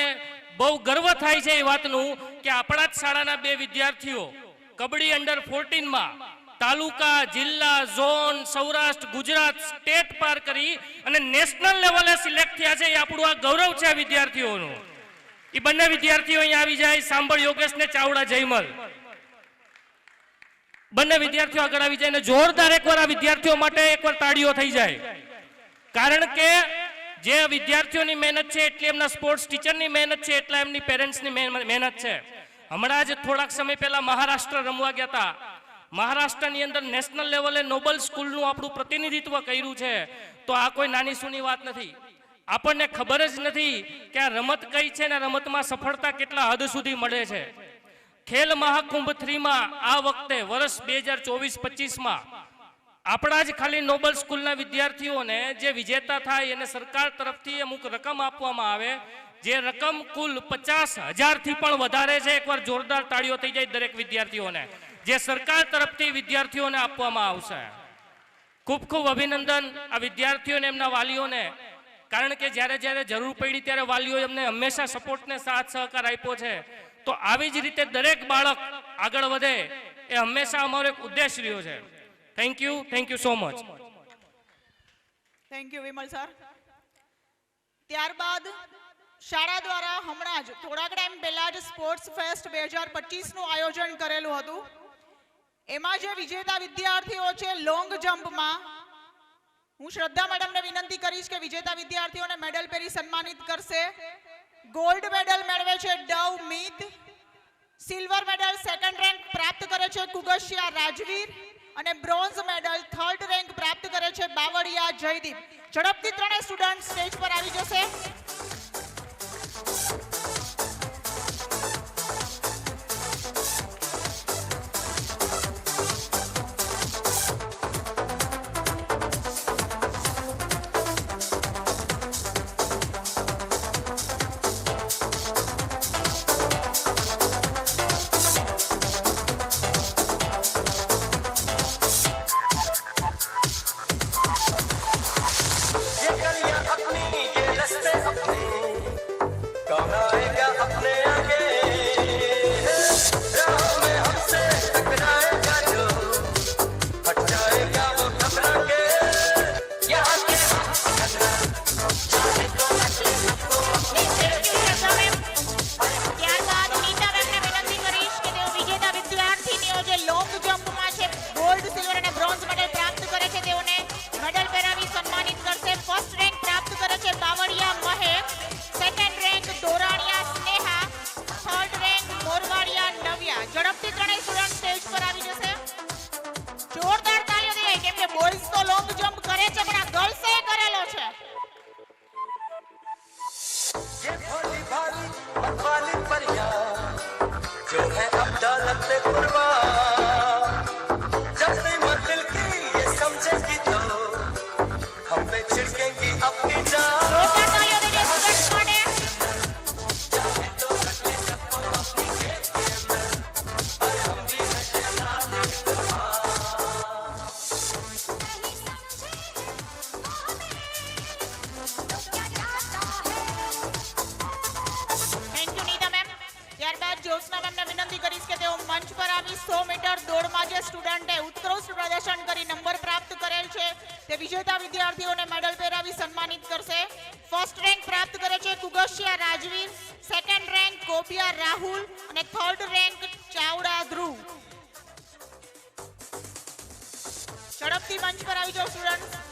બહુ ગર્વ થાય છે એ વાતનું કે આપણા જ શાળાના 2 વિદ્યાર્થીઓ કબડ્ડી અંડર 14માં તાલુકા, જિલ્લા, ઝોન, સૌરાષ્ટ્ર, ગુજરાત, સ્ટેટ પાર કરી અને નેશનલ લેવલે સિલેક્ટ થયા છે. એ આપણું આ ગૌરવ છે આ વિદ્યાર્થીઓનું. એ બંને વિદ્યાર્થીઓ અહીંયા આવી જાય. સાંભળ યોગેશ ને ચાવડા જયમલ, બંને વિદ્યાર્થીઓ આગળ આવી જાય. અને જોરદાર એકવાર આ વિદ્યાર્થીઓ માટે એકવાર તાળીઓ થઈ જાય. કારણ કે જે વિદ્યાર્થીઓની મહેનત છે એટલી એમના સ્પોર્ટ્સ ટીચરની મહેનત છે, એટલા એમની પેરેન્ટ્સની મહેનત છે. હમણાં જ થોડાક સમય પહેલા મહારાષ્ટ્ર રમવા ગયા હતા. મહારાષ્ટ્રની અંદર નેશનલ લેવલે નોબલ સ્કૂલનું આપણું પ્રતિનિધિત્વ કર્યું છે. તો આ કોઈ નાની સૂની વાત નથી. આપણને ખબર જ નથી કે આ રમત કઈ છે ને રમતમાં સફળતા કેટલા હદ સુધી મળે છે. ખેલ મહાકુંભ 3માં આ વખતે વર્ષ 2024-25માં આપણા જ ખાલી નોબલ સ્કૂલના વિદ્યાર્થીઓને જે વિજેતા થાય એને સરકાર તરફથી અમુક રકમ આપવામાં આવે. જે રકમ કુલ 50,000થી પણ વધારે છે. એકવાર જોરદાર તાળીઓ થઈ જાય દરેક વિદ્યાર્થીઓને, જે સરકાર તરફથી વિદ્યાર્થીઓને આપવામાં આવશે. ખૂબ ખૂબ અભિનંદન આ વિદ્યાર્થીઓને, એમના વાલીઓને. કારણ કે જ્યારે જ્યારે જરૂર પડી ત્યારે વાલીઓ એમને હંમેશા સપોર્ટને સાથ સહકાર આપ્યો છે. તો આવી જ રીતે દરેક બાળક આગળ વધે એ હંમેશા અમારો એક ઉદ્દેશ રહ્યો છે. Thank you so much. Thank you Vimal sir. ત્યારબાદ શાળા દ્વારા હમણાં જ થોડાક ટાઈમ પહેલા જ સ્પોર્ટ્સ ફેસ્ટ 2025નું આયોજન કરેલું હતું. એમાં જે વિજેતા વિદ્યાર્થીઓ છે લોંગ જમ્પમાં, હું શ્રદ્ધા મેડમને વિનંતી કરીશ કે વિજેતા વિદ્યાર્થીઓને મેડલ પહેરી સન્માનિત કરશે. ગોલ્ડ મેડલ મેળવે છે ડવ મિત. સિલ્વર મેડલ સેકન્ડ રેન્ક પ્રાપ્ત કરે છે કુગશિયા રાજવીર. અને બ્રોન્ઝ મેડલ થર્ડ રેન્ક પ્રાપ્ત કરે છે બાવળિયા જયદીપ. ઝડપથી ત્રણેય સ્ટુડન્ટ સ્ટેજ પર આવી જશે. ये गलियां अपनी, ये रास्ते अपने, कौन आएगा अपने आगे? राह में हमसे टकराएगा जो, हट जाएगा वो घबरा के। यहाँ के ત્યારબાદ નીતા મેમને વિનંતી કરીશ કે તેઓ વિજેતા વિદ્યાર્થીનીઓ જે લોંગ જમ્પમાં છે ગોલ્ડ, સિલ્વર અને બ્રોન્ઝ મેડલ પ્રાપ્ત કરે છે તેઓને મેડલ પહેરાવી સન્માનિત કરશે. ફર્સ્ટ રેન્ક પ્રાપ્ત કરે છે Bavaliya Mahek. Second rank Doraniya Sneha. Third rank Morvadiya Navya. ઝડપથી ત્રણેય સ્ટુડન્ટ સ્ટેજ પર આવી જશે. જોરદાર તાળીઓ દેવાય કેમ કે બોયઝ તો લોંગ જમ્પ કરે છે પણ આ ગર્લ્સે કરેલો છે. ये भोली भाली मतवाली परियां, जो है अब दौलत पे कुर्बान। जब भी मंजिल की ये समझेगी तो हम पे छिड़केंगी अपनी जान। જોરદાર તાળીઓ દેજો સ્ટુડન્ટ્સ માટે. Thank you Nita ma'am. ત્યારબાદ જ્યોત્સના મેમને વિનંતી કરીશ કે તેઓ મંચ પર આવી 100 મીટર દોડમાં જે સ્ટુડન્ટે ઉત્કૃષ્ટ પ્રદર્શન કરી નંબર પ્રાપ્ત કરેલ છે તે વિજેતા વિદ્યાર્થીઓને મેડલ પહેરાવી સન્માનિત કરશે. ફર્સ્ટ રેન્ક પ્રાપ્ત કરે છે કુગશિયા રાજવીર. સેકન્ડ રેન્ક કોપિયા રાહુલ અને થર્ડ રેન્ક ચાવડા ધ્રુવ. ઝડપથી મંચ પર આવી જાઓ સ્ટુડન્ટ.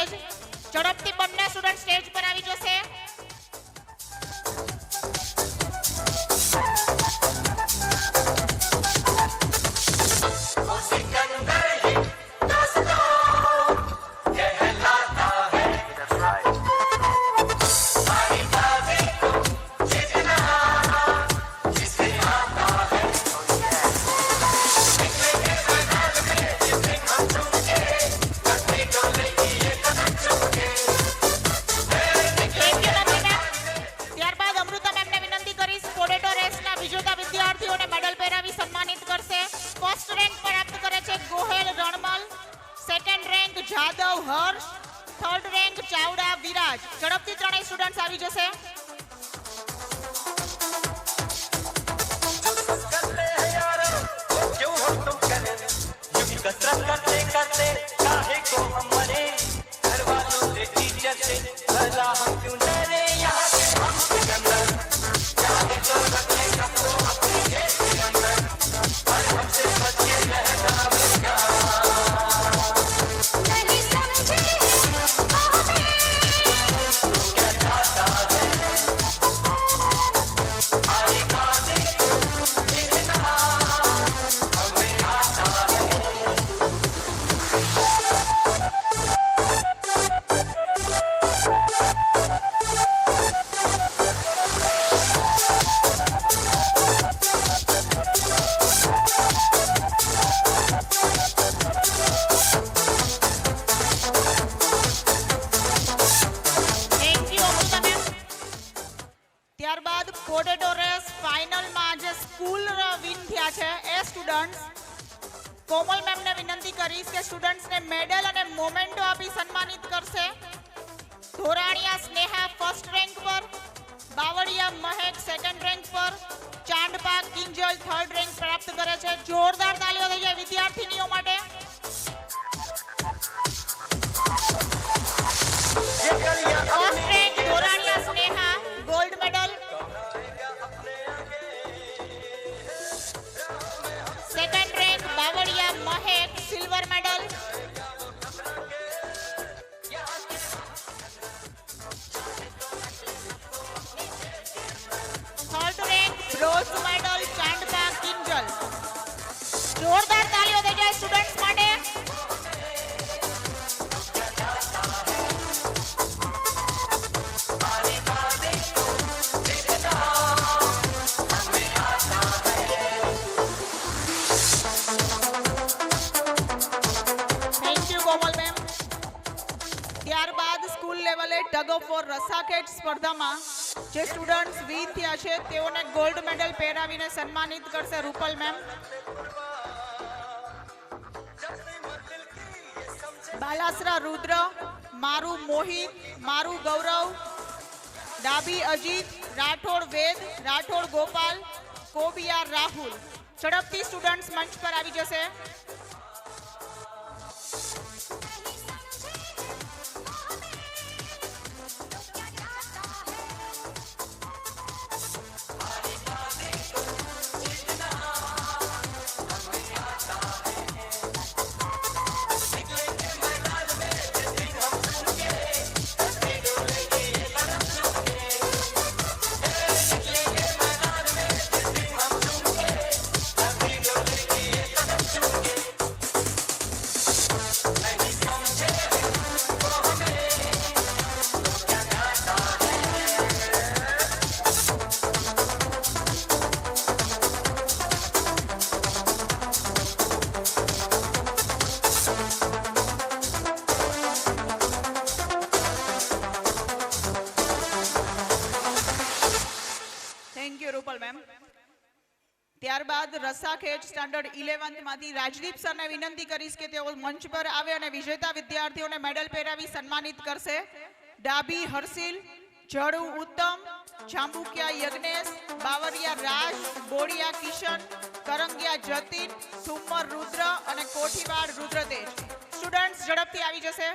સ્ટેજ. ઝડપથી બંને સ્ટુડન્ટ સ્ટેજ પર આવી જશે. Thank you, Nandini ma'am. ત્યારબાદ અમૃતા મેમને વિનંતી કરીશ પોટેટો રેસના વિજેતા વિદ્યાર્થીઓને મેડલ પહેરાવી સન્માનિત કરશે. ફર્સ્ટ રેન્ક પ્રાપ્ત કરે છે ગોહેલ રણમલ, સેકન્ડ રેન્ક જાદવ હર્ષ, થર્ડ રેન્ક ચાવડા વિરાજ. ઝડપથી ત્રણેય સ્ટુડન્ટ્સ આવી જશે. कसरत करते करते काहे को हम मरे घर वालों से टीचर से भला हम क्यों डरे यहाँ से हम सिकंदर चाहे तो रखे सबको अपने जेब के अंदर पर हमसे बचे रहना बेकार नहीं समझे तू क्या चाहता है आएगा देख देखना हमें आता है થેન્ક યુ અમૃતા મેમ. ત્યારબાદ પોટેટો રેસ ફાઇનલમાં જે સ્કૂલ વિન થયા છે એ સ્ટુડન્ટ્સ કોમલ મેમને વિનંતી કરીશ કે સ્ટુડન્ટ્સને મેડલ અને મોમેન્ટો આપી સન્માનિત કરશે. ધોરાણીયા સ્નેહા ફર્સ્ટ રેન્ક પર, બાવળિયા મહેક સેકન્ડ રેન્ક પર, ચાંદપા કિંજલ થર્ડ રેન્ક પ્રાપ્ત કરે છે. જોરદાર તાળીઓ થઈ જાય વિદ્યાર્થીનીઓ માટે. First rank Dhoraniya Sneha gold medal, second rank Bavaliya Mahek silver medal, third rank bronze medal Chandpa Kinjal. જોરદાર તાળીઓ થઈ જાય સ્ટુડન્ટ્સ માટે. Thank you Komal ma'am. ત્યારબાદ સ્કૂલ લેવલે ટગ ઓફ વોર રસાખેડ સ્પર્ધામાં જે સ્ટુડન્ટ્સ વિન થયા છે તેઓને ગોલ્ડ મેડલ પહેરાવીને સન્માનિત કરશે રૂપલ મેમ. બાલાસરા રુદ્ર, મારું મોહિત, મારું ગૌરવ, ડાબી અજીત, રાઠોડ વેદ, રાઠોડ ગોપાલ, કોબિયાર રાહુલ. ઝડપથી સ્ટુડન્ટ્સ મંચ પર આવી જશે. Thank you Rupal ma'am. ત્યારબાદ રસાખેડ સ્ટાન્ડર્ડ 11th માંથી રાજદીપ સરને વિનંતી કરીશ કે તેઓ મંચ પર આવે અને વિજેતા વિદ્યાર્થીઓને મેડલ પહેરાવી સન્માનિત કરશે. ડાબી હર્ષિલ, જડુ ઉત્તમ, જાંબુકિયા યજ્ઞેશ, બાવરિયા રાજ, બોડિયા કિશન, કરંગિયા જતીન, સુમર રુદ્ર અને કોઠીવાડ રુદ્રતેજ. સ્ટુડન્ટ્સ ઝડપથી આવી જશે.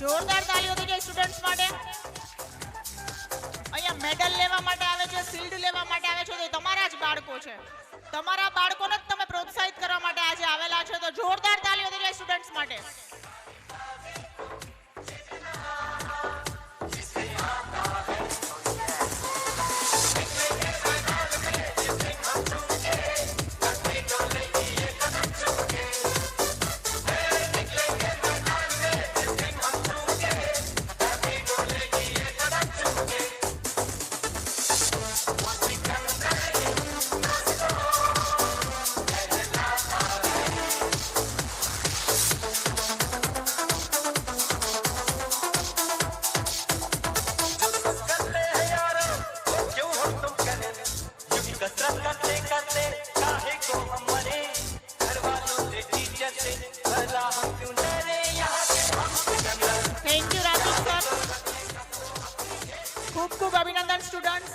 જોરદાર તાળીઓ થઈ જાય સ્ટુડન્ટ્સ માટે. અહીંયા મેડલ લેવા માટે આવે છે, શિલ્ડ લેવા માટે આવે છે, તો તમારા જ બાળકો છે. તમારા બાળકોને જ તમે પ્રોત્સાહિત કરવા માટે આજે આવેલા છો, તો જોરદાર તાળીઓ થઈ જાય સ્ટુડન્ટ્સ માટે. Thank you Rajiv sir. ખૂબ ખૂબ અભિનંદન સ્ટુડન્ટ્સ.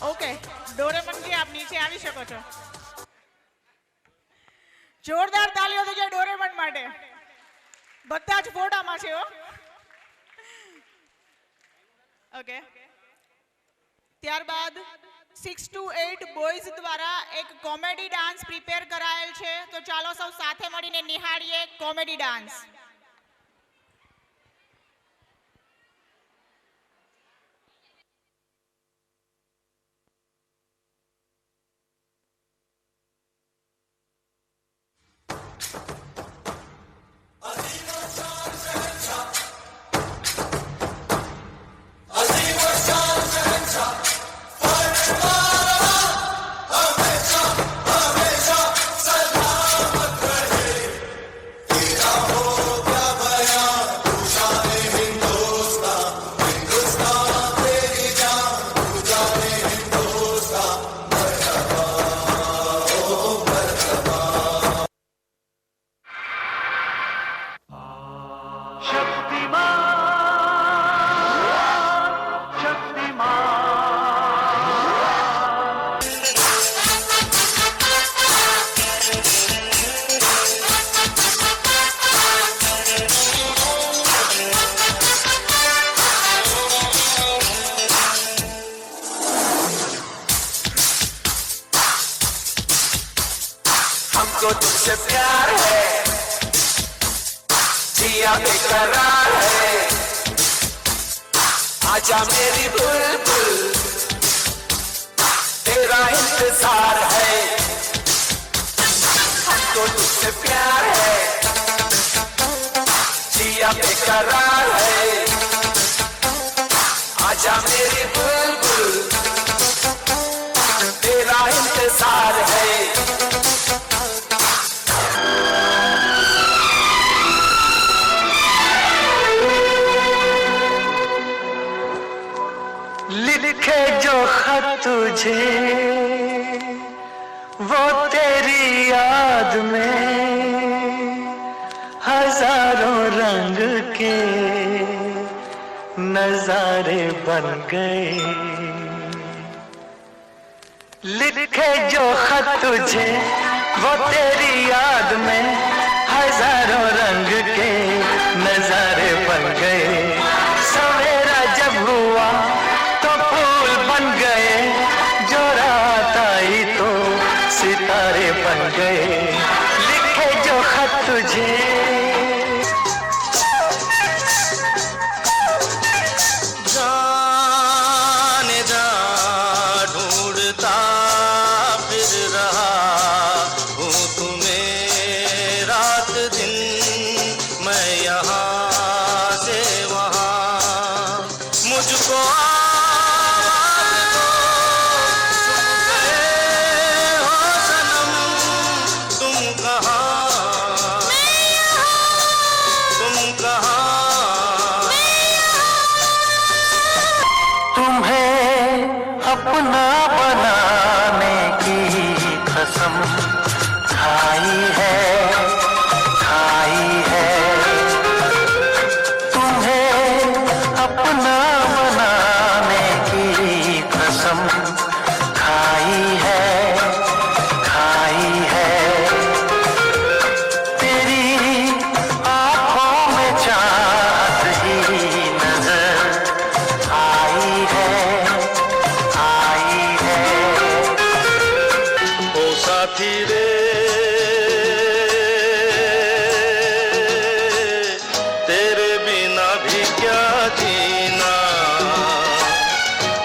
ઓકે ડોરેમોનજી આપ નીચે આવી શકો છો. જોરદાર તાળીઓ થઈ જાય ડોરેમોન માટે. બધા જ ફોટામાં છે હો. ઓકે ત્યારબાદ 6 to 8 બોયઝ દ્વારા એક કોમેડી ડાન્સ પ્રિપેર કરાયેલ છે, તો ચાલો સૌ સાથે મળીને નિહાળીએ કોમેડી ડાન્સ. हमको तुझसे प्यार है, जिया बेकरार है, आजा मेरी बुलबुल, तेरा इंतजार है. हमको तुझसे प्यार है, जिया बेकरार है, आजा मेरी बुलबुल, तेरा इंतजार है. लिखे जो खत तुझे वो तेरी याद में हजारों रंग के नजारे बन गए. लिखे जो खत तुझे वो तेरी याद में हजारों रंग के नजारे बन गए. सवेरा जब हुआ तो फूल बन गए, जो रात आई तो सितारे बन गए. लिखे जो खत तुझे जाने जा ढूंढता फिर रहा हूँ तुम्हें रात दिन, मैं यहाँ से वहाँ, मुझको आवाज़ दो, तुम गए हो सनम, तुम कहाँ, तुम कहाँ. तुम्हें अपना बनाने की कसम खाई है, खाई है. तुम्हें अपना बनाने की साथी रे तेरे बिना भी क्या जीना,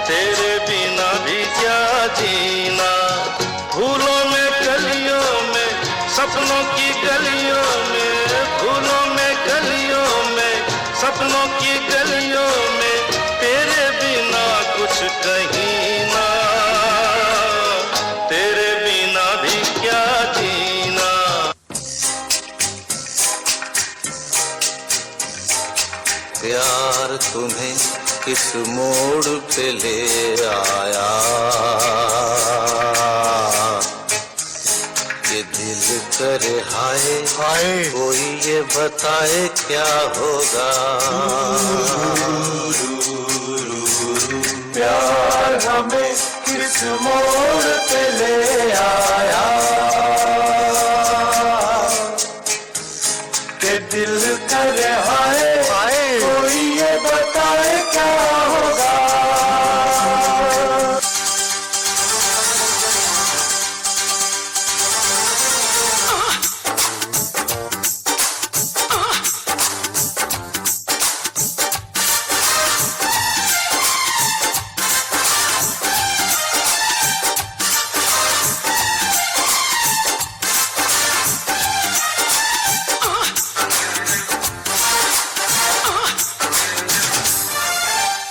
तेरे बिना भी क्या जीना। फूलों में कलियों में सपनों की गलियों में, फूलों में गलियों में सपनों की गलियों में तेरे बिना कुछ कहीं ना, तेरे बिना भी क्या जीना। प्यार तुम्हें किस मोड़ पे ले आया, ये दिल करे हाय हाय कोई ये बताए क्या होगा। प्यार हमें किस मोड़ पे ले आया, के दिल करे हाय हाय कोई ये बताए क्या होगा।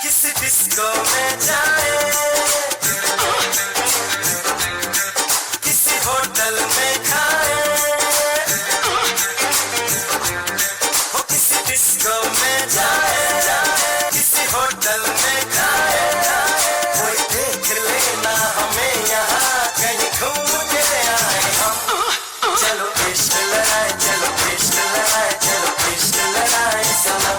किसी डिस्को में जाए, किसी होटल में खाए, हो किसी डिस्को में जाए, किसी होटल में खाए, कोई देख लेना हमें यहाँ कहीं घूम के आए हम। चलो इश्क लड़ाए, चलो इश्क लड़ाए, चलो इश्क लड़ाए सनम।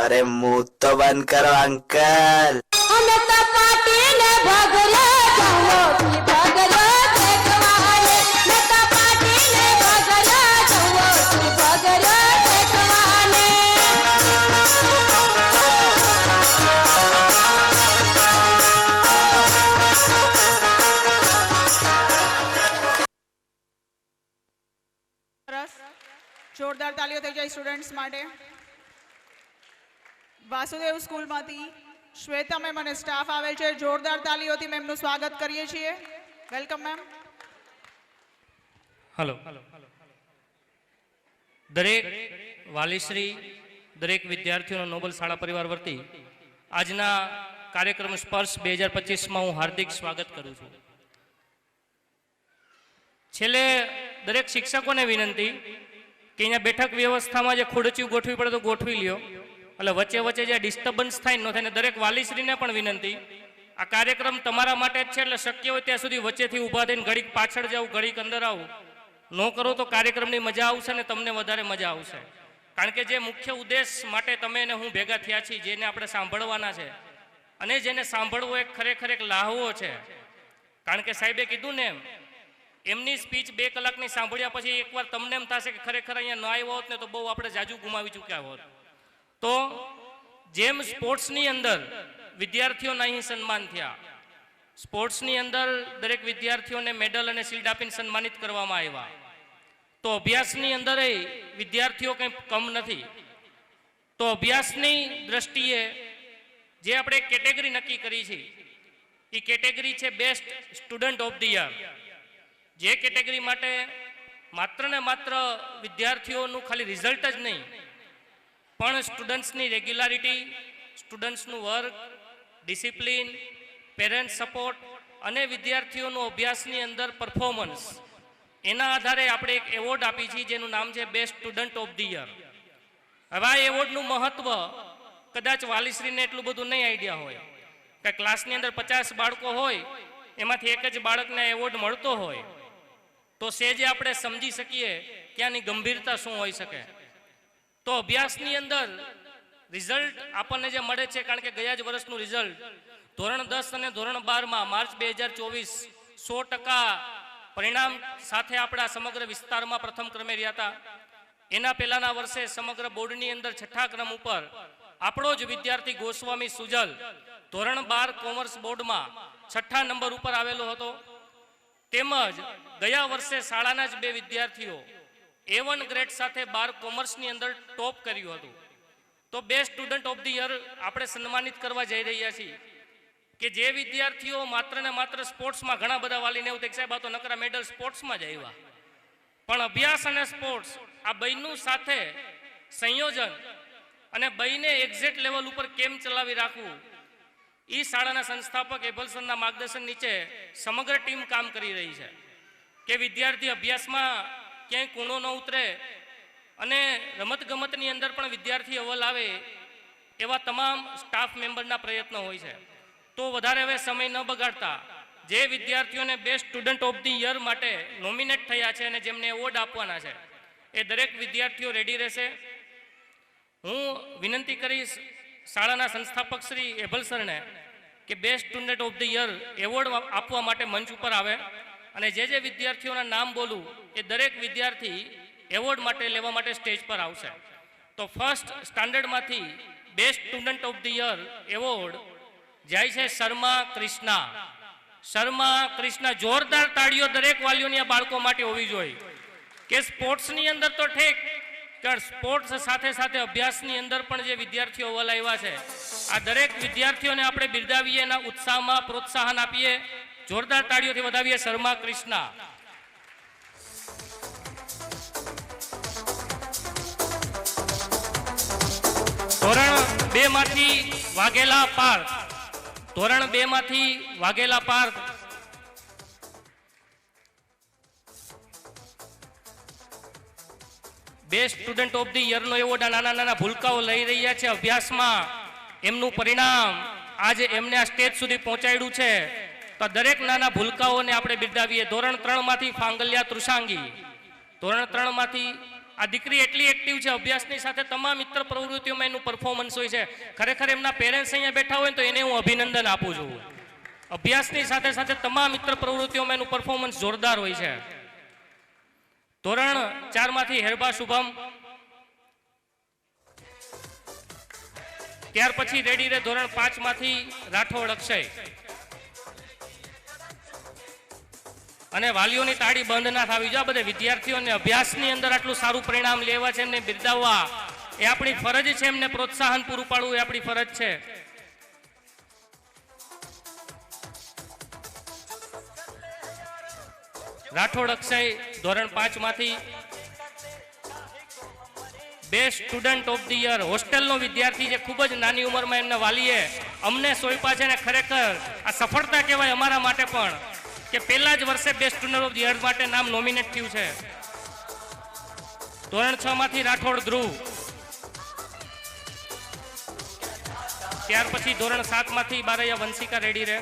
अरे मुंह तो बंद करो अंकल। हमें तो पार्टी ने भगले जाओ की भगले देखवाने, मैं तो पार्टी ने भगले जाओ की भगले देखवाने। સરસ. જોરદાર તાલીઓ થઈ જાય સ્ટુડન્ટ્સ માટે. વાસુદેવ સ્કૂલમાંથી શ્વેતા મેમ અને સ્ટાફ આવેલ છે. જોરદાર તાલીઓથી મેમનું સ્વાગત કરીએ છીએ. Welcome ma'am. હલો. દરેક વાલીશ્રી, દરેક વિદ્યાર્થીઓનો નોબલ શાળા પરિવાર વતી આજના કાર્યક્રમ સ્પર્શ 2025માં હું હાર્દિક સ્વાગત કરું છું. છેલ્લે દરેક શિક્ષકોને વિનંતી કે અહીંયા બેઠક વ્યવસ્થામાં જે ખુરચીઓ ગોઠવી પડે તો ગોઠવી લ્યો, એટલે વચ્ચે વચ્ચે જે ડિસ્ટર્બન્સ થાય ન થાય. દરેક વાલીશ્રીને પણ વિનંતી, આ કાર્યક્રમ તમારા માટે જ છે, એટલે શક્ય હોય ત્યાં સુધી વચ્ચેથી ઊભા થઈને ઘડીક પાછળ જાવ, ઘડીક અંદર આવું. ન કરો તો કાર્યક્રમની મજા આવશે ને તમને વધારે મજા આવશે. કારણ કે જે મુખ્ય ઉદ્દેશ માટે તમે અને હું ભેગા થયા છીએ, જેને આપણે સાંભળવાના છે અને જેને સાંભળવો એક ખરેખર એક લાહવો છે. કારણ કે સાહેબે કીધું ને એમની સ્પીચ 2 કલાકની સાંભળ્યા પછી એકવાર તમને એમ થશે કે ખરેખર અહીંયા ન આવ્યો હોત ને તો બહુ આપણે જાજુ ગુમાવી ચૂક્યા હોત. તો જેમ સ્પોર્ટ્સની અંદર વિદ્યાર્થીઓના અહીં સન્માન થયા, સ્પોર્ટ્સની અંદર દરેક વિદ્યાર્થીઓને મેડલ અને શિલ્ડ આપીને સન્માનિત કરવામાં આવ્યા, તો અભ્યાસની અંદર વિદ્યાર્થીઓ કંઈ કમ નથી. તો અભ્યાસની દ્રષ્ટિએ જે આપણે કેટેગરી નક્કી કરી છે એ કેટેગરી છે best student of the year. જે કેટેગરી માટે માત્ર ને માત્ર વિદ્યાર્થીઓનું ખાલી રિઝલ્ટ જ નહીં, પણ સ્ટુડન્ટ્સની રેગ્યુલારિટી, સ્ટુડન્ટ્સનું વર્ક, ડિસિપ્લિન, પેરેન્ટ સપોર્ટ અને વિદ્યાર્થીઓનું અભ્યાસની અંદર પરફોર્મન્સ, એના આધારે આપણે એક એવોર્ડ આપી છે જેનું નામ છે best student of the year. હવે આ એવોર્ડનું મહત્વ કદાચ વાલીશ્રીને એટલું બધું નહીં આઈડિયા હોય કે ક્લાસની અંદર 50 બાળકો હોય એમાંથી એક જ બાળકને એવોર્ડ મળતો હોય તો સેજે આપણે સમજી શકીએ કે આની ગંભીરતા શું હોઈ શકે. તો અભ્યાસની અંદર રિઝલ્ટ આપણને જે મળે છે, કારણ કે ગયા જ વર્ષનું રિઝલ્ટ ધોરણ 10 અને ધોરણ 12માં માર્ચ 2024 100% પરિણામ સાથે આપણા સમગ્ર વિસ્તારમાં પ્રથમ ક્રમે રહ્યા હતા. એના પહેલાના વર્ષે સમગ્ર બોર્ડની અંદર 6ઠા ક્રમ ઉપર આપણો જ વિદ્યાર્થી ગોસ્વામી સુજલ ધોરણ 12 કોમર્સ બોર્ડમાં 6ઠા નંબર ઉપર આવેલો હતો. તેમજ ગયા વર્ષે શાળાના જ 2 વિદ્યાર્થીઓ A1 ગ્રેડ સાથે 12 કોમર્સની અંદર ટોપ કર્યું હતું. તો best student of the year આપણે સન્માનિત કરવા જઈ રહ્યા છીએ કે જે વિદ્યાર્થીઓ માત્ર ને માત્ર સ્પોર્ટ્સમાં, ઘણા બધા વાલીને એવું થાય સાહેબ આ તો નકરા મેડલ સ્પોર્ટ્સમાં જ આવ્યા, પણ અભ્યાસ અને સ્પોર્ટ્સ આ બંનેનું સાથે સંયોજન અને બંને એક્ઝેક્ટ લેવલ ઉપર કેમ ચલાવી રાખવું, એ શાળાના સંસ્થાપક એભલસરના માર્ગદર્શન નીચે સમગ્ર ટીમ કામ કરી રહી છે કે વિદ્યાર્થી અભ્યાસમાં ક્યાંય કૂણો ન ઉતરે અને રમતગમતની અંદર પણ વિદ્યાર્થી અવ્વલ આવે એવા તમામ સ્ટાફ મેમ્બરના પ્રયત્નો હોય છે. તો વધારે હવે સમય ન બગાડતા જે વિદ્યાર્થીઓને best student of the year માટે નોમિનેટ થયા છે અને જેમને એવોર્ડ આપવાના છે એ દરેક વિદ્યાર્થીઓ રેડી રહેશે. હું વિનંતી કરીશ શાળાના સંસ્થાપક શ્રી એભલ સરને કે best student of the year award આપવા માટે મંચ ઉપર આવે અને જે વિદ્યાર્થીઓના નામ બોલું એ દરેક વિદ્યાર્થી એવોર્ડ માટે લેવા માટે સ્ટેજ પર આવશે. તો ફર્સ્ટ સ્ટાન્ડર્ડમાંથી best student of the year award જાય છે શર્મા કૃષ્ણા. શર્મા કૃષ્ણા, જોરદાર તાળીઓ દરેક વાલીઓની આ બાળકો માટે હોવી જોઈએ કે સ્પોર્ટ્સની અંદર તો ઠીક, કે સ્પોર્ટ્સ સાથે સાથે અભ્યાસની અંદર પણ જે વિદ્યાર્થીઓ અવ્વલ આવ્યા છે આ દરેક વિદ્યાર્થીઓને આપણે બિરદાવીએ, એના ઉત્સાહમાં પ્રોત્સાહન આપીએ, જોરદાર તાળીઓથી વધાવીએ શર્મા કૃષ્ણા. ધોરણ 2 માંથી વાઘેલા પાર્થ, ધોરણ 2 માંથી Vaghela Parth best student of the યરનો એવોર્ડ નાના નાના ભૂલકાઓ લઈ રહ્યા છે અભ્યાસમાં. એમનું પરિણામ આજે એમને આ સ્ટેજ સુધી પહોંચાડ્યું છે. તો દરેક નાના ભૂલકાઓને આપણે બિરદાવીએ. ધોરણ 3 માંથી ફાંગલિયા તૃષાંગી, ધોરણ 3 માંથી આ દીકરી એટલી એક્ટિવ છે અભ્યાસની સાથે તમામ મિત્ર પ્રવૃત્તિઓમાં એનું પરફોર્મન્સ હોય છે. ખરેખર એમના પેરેન્ટ્સ અહીંયા બેઠા હોય તો એને હું અભિનંદન આપું છું. અભ્યાસની સાથે સાથે તમામ મિત્ર પ્રવૃત્તિઓમાં એનું પરફોર્મન્સ જોરદાર હોય છે. ધોરણ 4 માંથી હેરબા શુભમ, ત્યાર પછી રેડી રે ધોરણ 5 માંથી રાઠોડ અક્ષય. અને વાલીઓની તાળી બંધ ના થવી જોઈએ. બધા વિદ્યાર્થીઓને અભ્યાસની અંદર આટલું સારું પરિણામ લેવા છે, એમને બિરદાવવા એ આપણી ફરજ છે, એમને પ્રોત્સાહન પૂરું પાડવું એ આપણી ફરજ છે. રાઠોડ અક્ષય ધોરણ 5 માંથી best student of the year, હોસ્ટેલનો વિદ્યાર્થી છે, ખૂબ જ નાની ઉંમરમાં એમના વાલીએ અમને સોંપ્યા છે અને ખરેખર આ સફળતા કહેવાય અમારા માટે પણ કે પહેલા જ વર્ષે best student of the year માટે નામ નોમિનેટ થયું છે. ધોરણ 6 માંથી રાઠોડ ધ્રુવ, ત્યાર પછી ધોરણ 7 માંથી બારૈયા વંશિકા રેડી રહે.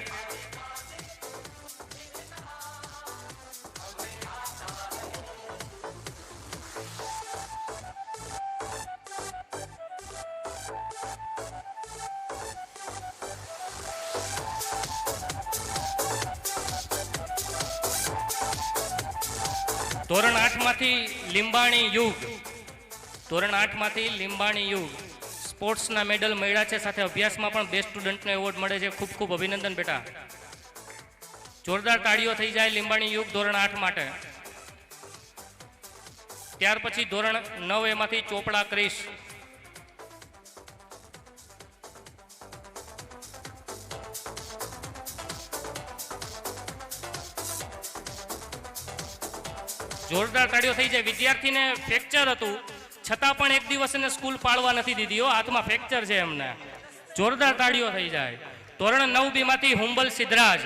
ધોરણ 8 માંથી લીંબાણી યુગ, ધોરણ 8 માંથી લીંબાણી યુગ સ્પોર્ટ્સના મેડલ મળ્યા છે, સાથે અભ્યાસમાં પણ બેસ્ટ સ્ટુડન્ટનો એવોર્ડ મળે છે. ખૂબ ખૂબ અભિનંદન બેટા, જોરદાર તાળીઓ થઈ જાય લીંબાણી યુગ ધોરણ 8 માટે. ત્યાર પછી ધોરણ 9 એમાંથી ચોપડા ક્રિશ, જોરદાર તાળીઓ થઈ જાય. વિદ્યાર્થીને ફ્રેક્ચર હતું છતાં પણ એક દિવસ એને સ્કૂલ પાડવા નથી દીધી, હાથમાં ફ્રેક્ચર છે એમને. જોરદાર તાળીઓ થઈ જાય. ધોરણ 9B માંથી Humbal Siddhraj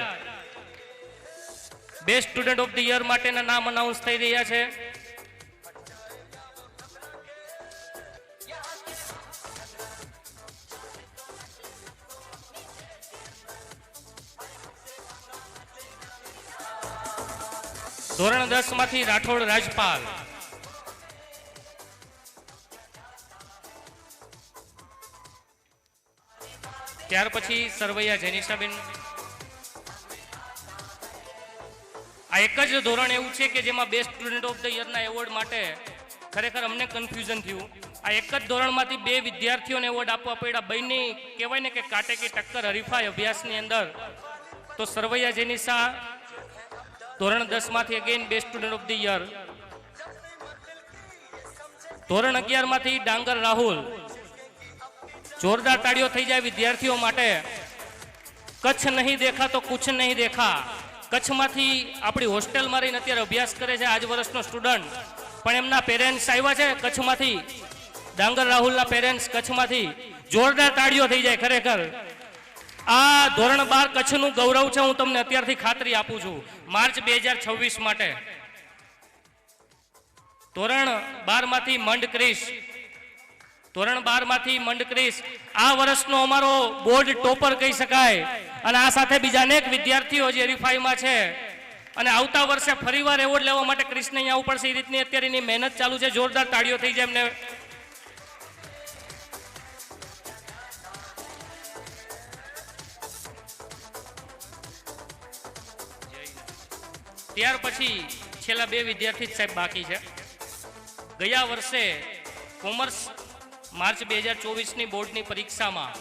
best student of the year માટેના નામ અનાઉન્સ થઈ રહ્યા છે. ધોરણ 10 માંથી રાઠોડ રાજપાલ, ત્યાર પછી સરવૈયા જેનિશાબેન. આ એક જ ધોરણ એવું છે કે જેમાં બેસ્ટ સ્ટુડન્ટ ઓફ ધ યરના એવોર્ડ માટે ખરેખર અમને કન્ફ્યુઝન થયું. આ એક જ ધોરણમાંથી 2 વિદ્યાર્થીઓને એવોર્ડ આપવા પડ્યા. બંને કહેવાય ને કે કાંટે કી ટક્કર હરીફાઈ અભ્યાસની અંદર. તો સરવૈયા જેનિશા ધોરણ 10 માંથી again best student of the year. ધોરણ 11 માંથી ડાંગર રાહુલ. જોરદાર તાળીઓ થઈ જાય વિદ્યાર્થીઓ માટે. કચ્છ નહીં દેખા તો કુછ નહીં દેખા. કચ્છમાંથી આપણી હોસ્ટેલમાં રહીને અત્યારે અભ્યાસ કરે છે આજ વર્ષનો સ્ટુડન્ટ, પણ એમના પેરેન્ટ્સ આવ્યા છે કચ્છમાંથી. ડાંગર રાહુલના પેરેન્ટ્સ કચ્છમાંથી. જોરદાર તાળીઓ થઈ જાય ખરેખર. આ ધોરણ 12 કચ્છનું ગૌરવ છે, હું તમને અત્યારથી ખાતરી આપું છું માર્ચ 2026 માટે. ધોરણ 12 માંથી મંડ ક્રિશ. ધોરણ 12 માંથી મંડ ક્રિશ આ વર્ષનો અમારો બોર્ડ ટોપર કહી શકાય. અને આ સાથે બીજા અનેક વિદ્યાર્થીઓ જે હરીફાઈમાં છે અને આવતા વર્ષે ફરીવાર એવોર્ડ લેવા માટે ક્રિશને અહીંયા આવવું પડશે એ રીતની અત્યારે એની મહેનત ચાલુ છે. જોરદાર તાળીઓ થઈ જાય એમને. ત્યાર પછી છેલ્લા 2 વિદ્યાર્થી સાહેબ બાકી છે. ગયા વર્ષે કોમર્સ માર્ચ 2024 ની બોર્ડની પરીક્ષામાં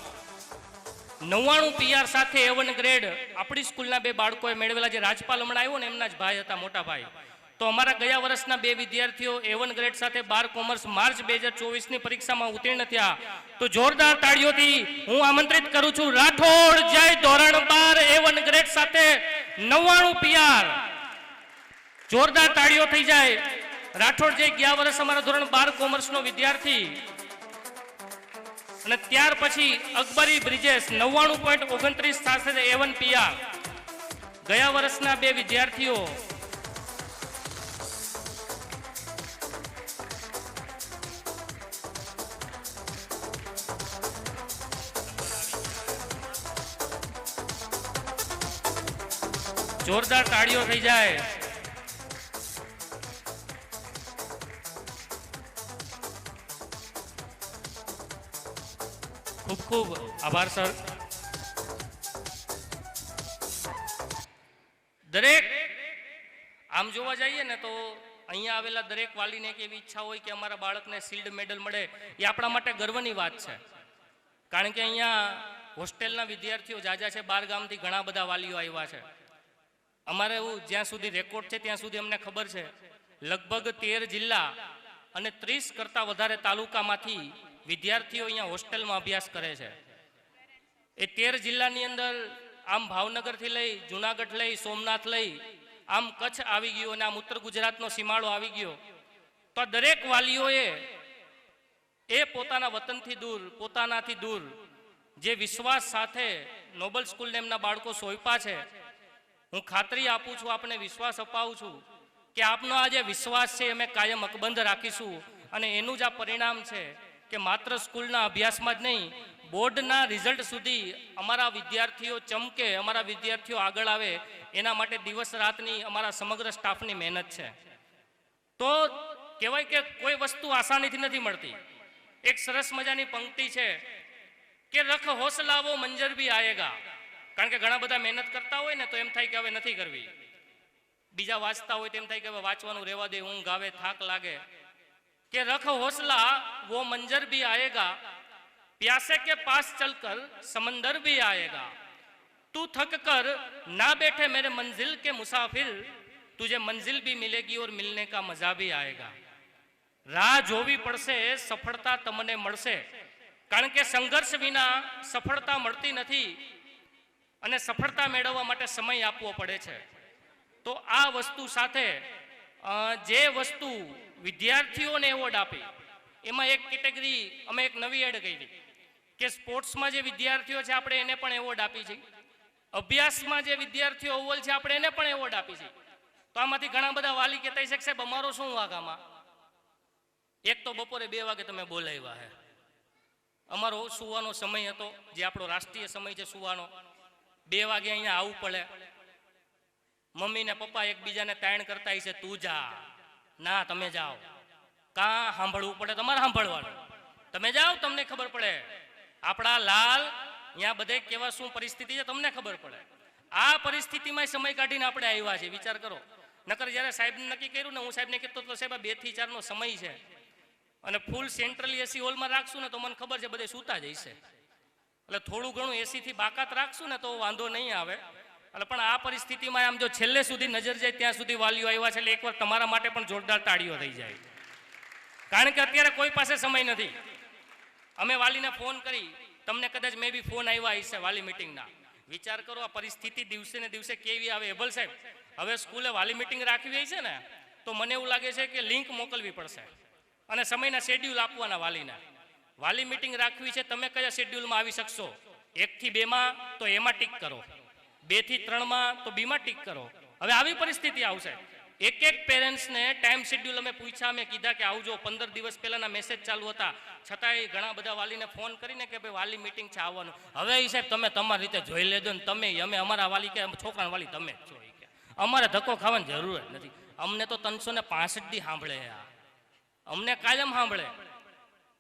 99 PR સાથે A1 ગ્રેડ આપણી સ્કૂલના 2 બાળકોએ મેળવેલા. જે રાજપાલ હમણાં આવ્યો ને એમના જ ભાઈ હતા, મોટા ભાઈ. તો અમારા ગયા વર્ષના 2 વિદ્યાર્થીઓ A1 ગ્રેડ સાથે 12 કોમર્સ માર્ચ 2024 ની પરીક્ષામાં ઉત્તીર્ણ થયા. તો જોરદાર તાળીઓથી હું આમંત્રિત કરું છું રાઠોડ જય. ધોરણ 12 A1 ગ્રેડ સાથે 99 PR. જોરદાર તાળીઓ થઈ જાય. રાઠોડ જે ગયા વર્ષ અમારા ધોરણ 12 કોમર્સનો વિદ્યાર્થી. અને ત્યાર પછી અકબરી બ્રિજેશ 99.29 સાથે A1 PR. ગયા વર્ષના 2 વિદ્યાર્થીઓ. જોરદાર તાળીઓ થઈ જાય. ખૂબ ખૂબ આભાર સર. દરેક આમ જોવા જઈએ ને તો અહીંયા આવેલા દરેક વાલીને એક એવી ઈચ્છા હોય કે અમારા બાળકને શિલ્ડ મેડલ મળે. એ આપણા માટે ગર્વની વાત છે, કારણ કે અહીંયા હોસ્ટેલના વિદ્યાર્થીઓ જાજા છે. 12 ગામથી ઘણા બધા વાલીઓ આવ્યા છે. અમારે એવું જ્યાં સુધી રેકોર્ડ છે ત્યાં સુધી અમને ખબર છે લગભગ 13 જિલ્લા અને 30 કરતાં વધારે તાલુકામાંથી વિદ્યાર્થીઓ અહીંયા હોસ્ટેલમાં અભ્યાસ કરે છે. એ 13 જિલ્લાની અંદર આમ ભાવનગરથી લઈ જુનાગઢ લઈ સોમનાથ લઈ આમ કચ્છ આવી ગયો અને આમ ઉત્તર ગુજરાતનો સીમાડો આવી ગયો. તો આ દરેક વાલીઓએ એ પોતાના વતનથી દૂર, પોતાનાથી દૂર જે વિશ્વાસ સાથે નોબલ સ્કૂલને એમના બાળકો સોંપ્યા છે, હું ખાતરી આપું છું, આપને વિશ્વાસ અપાવું છું કે આપનો આ જે વિશ્વાસ છે અમે કાયમ અકબંધ રાખીશું. અને એનું જ આ પરિણામ છે કે માત્ર સ્કૂલના અભ્યાસમાં જ નહીં, બોર્ડના રિઝલ્ટ સુધી અમારા વિદ્યાર્થીઓ ચમકે, અમારા વિદ્યાર્થીઓ આગળ આવે, એના માટે દિવસ રાતની અમારા સમગ્ર સ્ટાફની મહેનત છે. તો કહેવાય કે કોઈ વસ્તુ આસાનીથી નથી મળતી. એક સરસ મજાની પંક્તિ છે કે રખ હોસલાવો મંજર ભી આયેગા. કારણ કે ઘણા બધા મહેનત કરતા હોય ને તો એમ થાય કે હવે નથી કરવી. બીજા વાંચતા હોય તો એમ થાય કે હવે વાંચવાનું રહેવા દે, ઊંઘ આવે, થાક લાગે. કે રખ હોસલા वो मंजर भी आएगा, प्यासे के पास चलकर समंदर भी आएगा, तू थक कर ना बैठे मेरे मंजिल के मुसाफिर, तुझे मंजिल भी मिलेगी और मिलने का मजा भी आएगा. રાહ જોવી પડશે, સફળતા તમને મળશે. કારણ કે સંઘર્ષ વિના સફળતા મળતી નથી અને સફળતા મેળવવા માટે સમય આપવો પડે છે. તો આ વસ્તુ સાથે જે વસ્તુ વિદ્યાર્થીઓને એવોર્ડ આપી એમાં એક કેટેગરી અમે એક નવી એડ કરી કે સ્પોર્ટ્સમાં જે વિદ્યાર્થીઓ છે આપણે એને પણ એવોર્ડ આપી છે. અભ્યાસમાં જે વિદ્યાર્થીઓ અવ્વલ છે આપણે એને પણ એવોર્ડ આપી છે. તો આમાંથી ઘણા બધા વાલી કહેતા છે કે સાહેબ અમારો શું વાંક આમાં? એક તો બપોરે 2 વાગે તમે બોલાવ્યા હે. અમારો સુવાનો સમય હતો, જે આપણો રાષ્ટ્રીય સમય છે સુવાનો. 2 વાગે અહીંયા આવવું પડે. મમ્મી ને પપ્પા એકબીજાને તાણ કરતા છે, તું જા, ના તમે જાઓ. કાં સાંભળવું પડે? તમારે સાંભળવાનું. તમે જાઓ, તમને ખબર પડે. આપણા લાલ અહીંયા બધે કેવા શું પરિસ્થિતિ છે તમને ખબર પડે. આ પરિસ્થિતિમાં સમય કાઢીને આપણે આવ્યા છે, વિચાર કરો. નકર જ્યારે સાહેબ નક્કી કર્યું ને, હું સાહેબને કહેતો તો સાહેબ 2 થી 4 નો સમય છે અને ફૂલ સેન્ટ્રલ એસી હોલમાં રાખશું ને તો મને ખબર છે બધે સૂતા જઈશે. એટલે થોડું ઘણું એસી થી બાકાત રાખશું ને તો વાંધો નહીં આવે. એટલે પણ આ પરિસ્થિતિમાં આમ જો છેલ્લે સુધી નજર જાય ત્યાં સુધી વાલીઓ આવ્યા છે, એટલે એકવાર તમારા માટે પણ જોરદાર તાળીઓ થઈ જાય. કારણ કે અત્યારે કોઈ પાસે સમય નથી. અમે વાલીને ફોન કરી, તમને કદાચ મે બી ફોન આવ્યા હશે વાલી મિટિંગના. વિચાર કરો આ પરિસ્થિતિ દિવસે ને દિવસે કેવી આવે. એબલ સાહેબ, હવે સ્કૂલે વાલી મિટિંગ રાખવી હોય છે ને, તો મને એવું લાગે છે કે લિંક મોકલવી પડશે અને સમયના શેડ્યુલ આપવાના વાલીને. વાલી મિટિંગ રાખવી છે, તમે કયા શેડ્યુલમાં આવી શકશો? 1 થી 2 માં તો એમાં ટીક કરો, 2 થી 3 માં તો બીમાં ટીક કરો. હવે આવી પરિસ્થિતિ આવશે. એક એક પેરેન્ટ્સને ટાઈમ શેડ્યુલ અમે પૂછ્યા, અમે કીધા કે આવજો. 15 દિવસ પહેલાના મેસેજ ચાલુ હતા, છતાંય ઘણા બધા વાલીને ફોન કરીને કે ભાઈ વાલી મિટિંગ છે આવવાનું. હવે એ સાહેબ તમે તમારી રીતે જોઈ લેજો ને તમે, અમે અમારા વાલી કે છોકરાના વાલી તમે જ છો કે અમારે ધક્કો ખાવાની જરૂર જ નથી. અમને તો 365 દી સાંભળે, અમને કાયમ સાંભળે.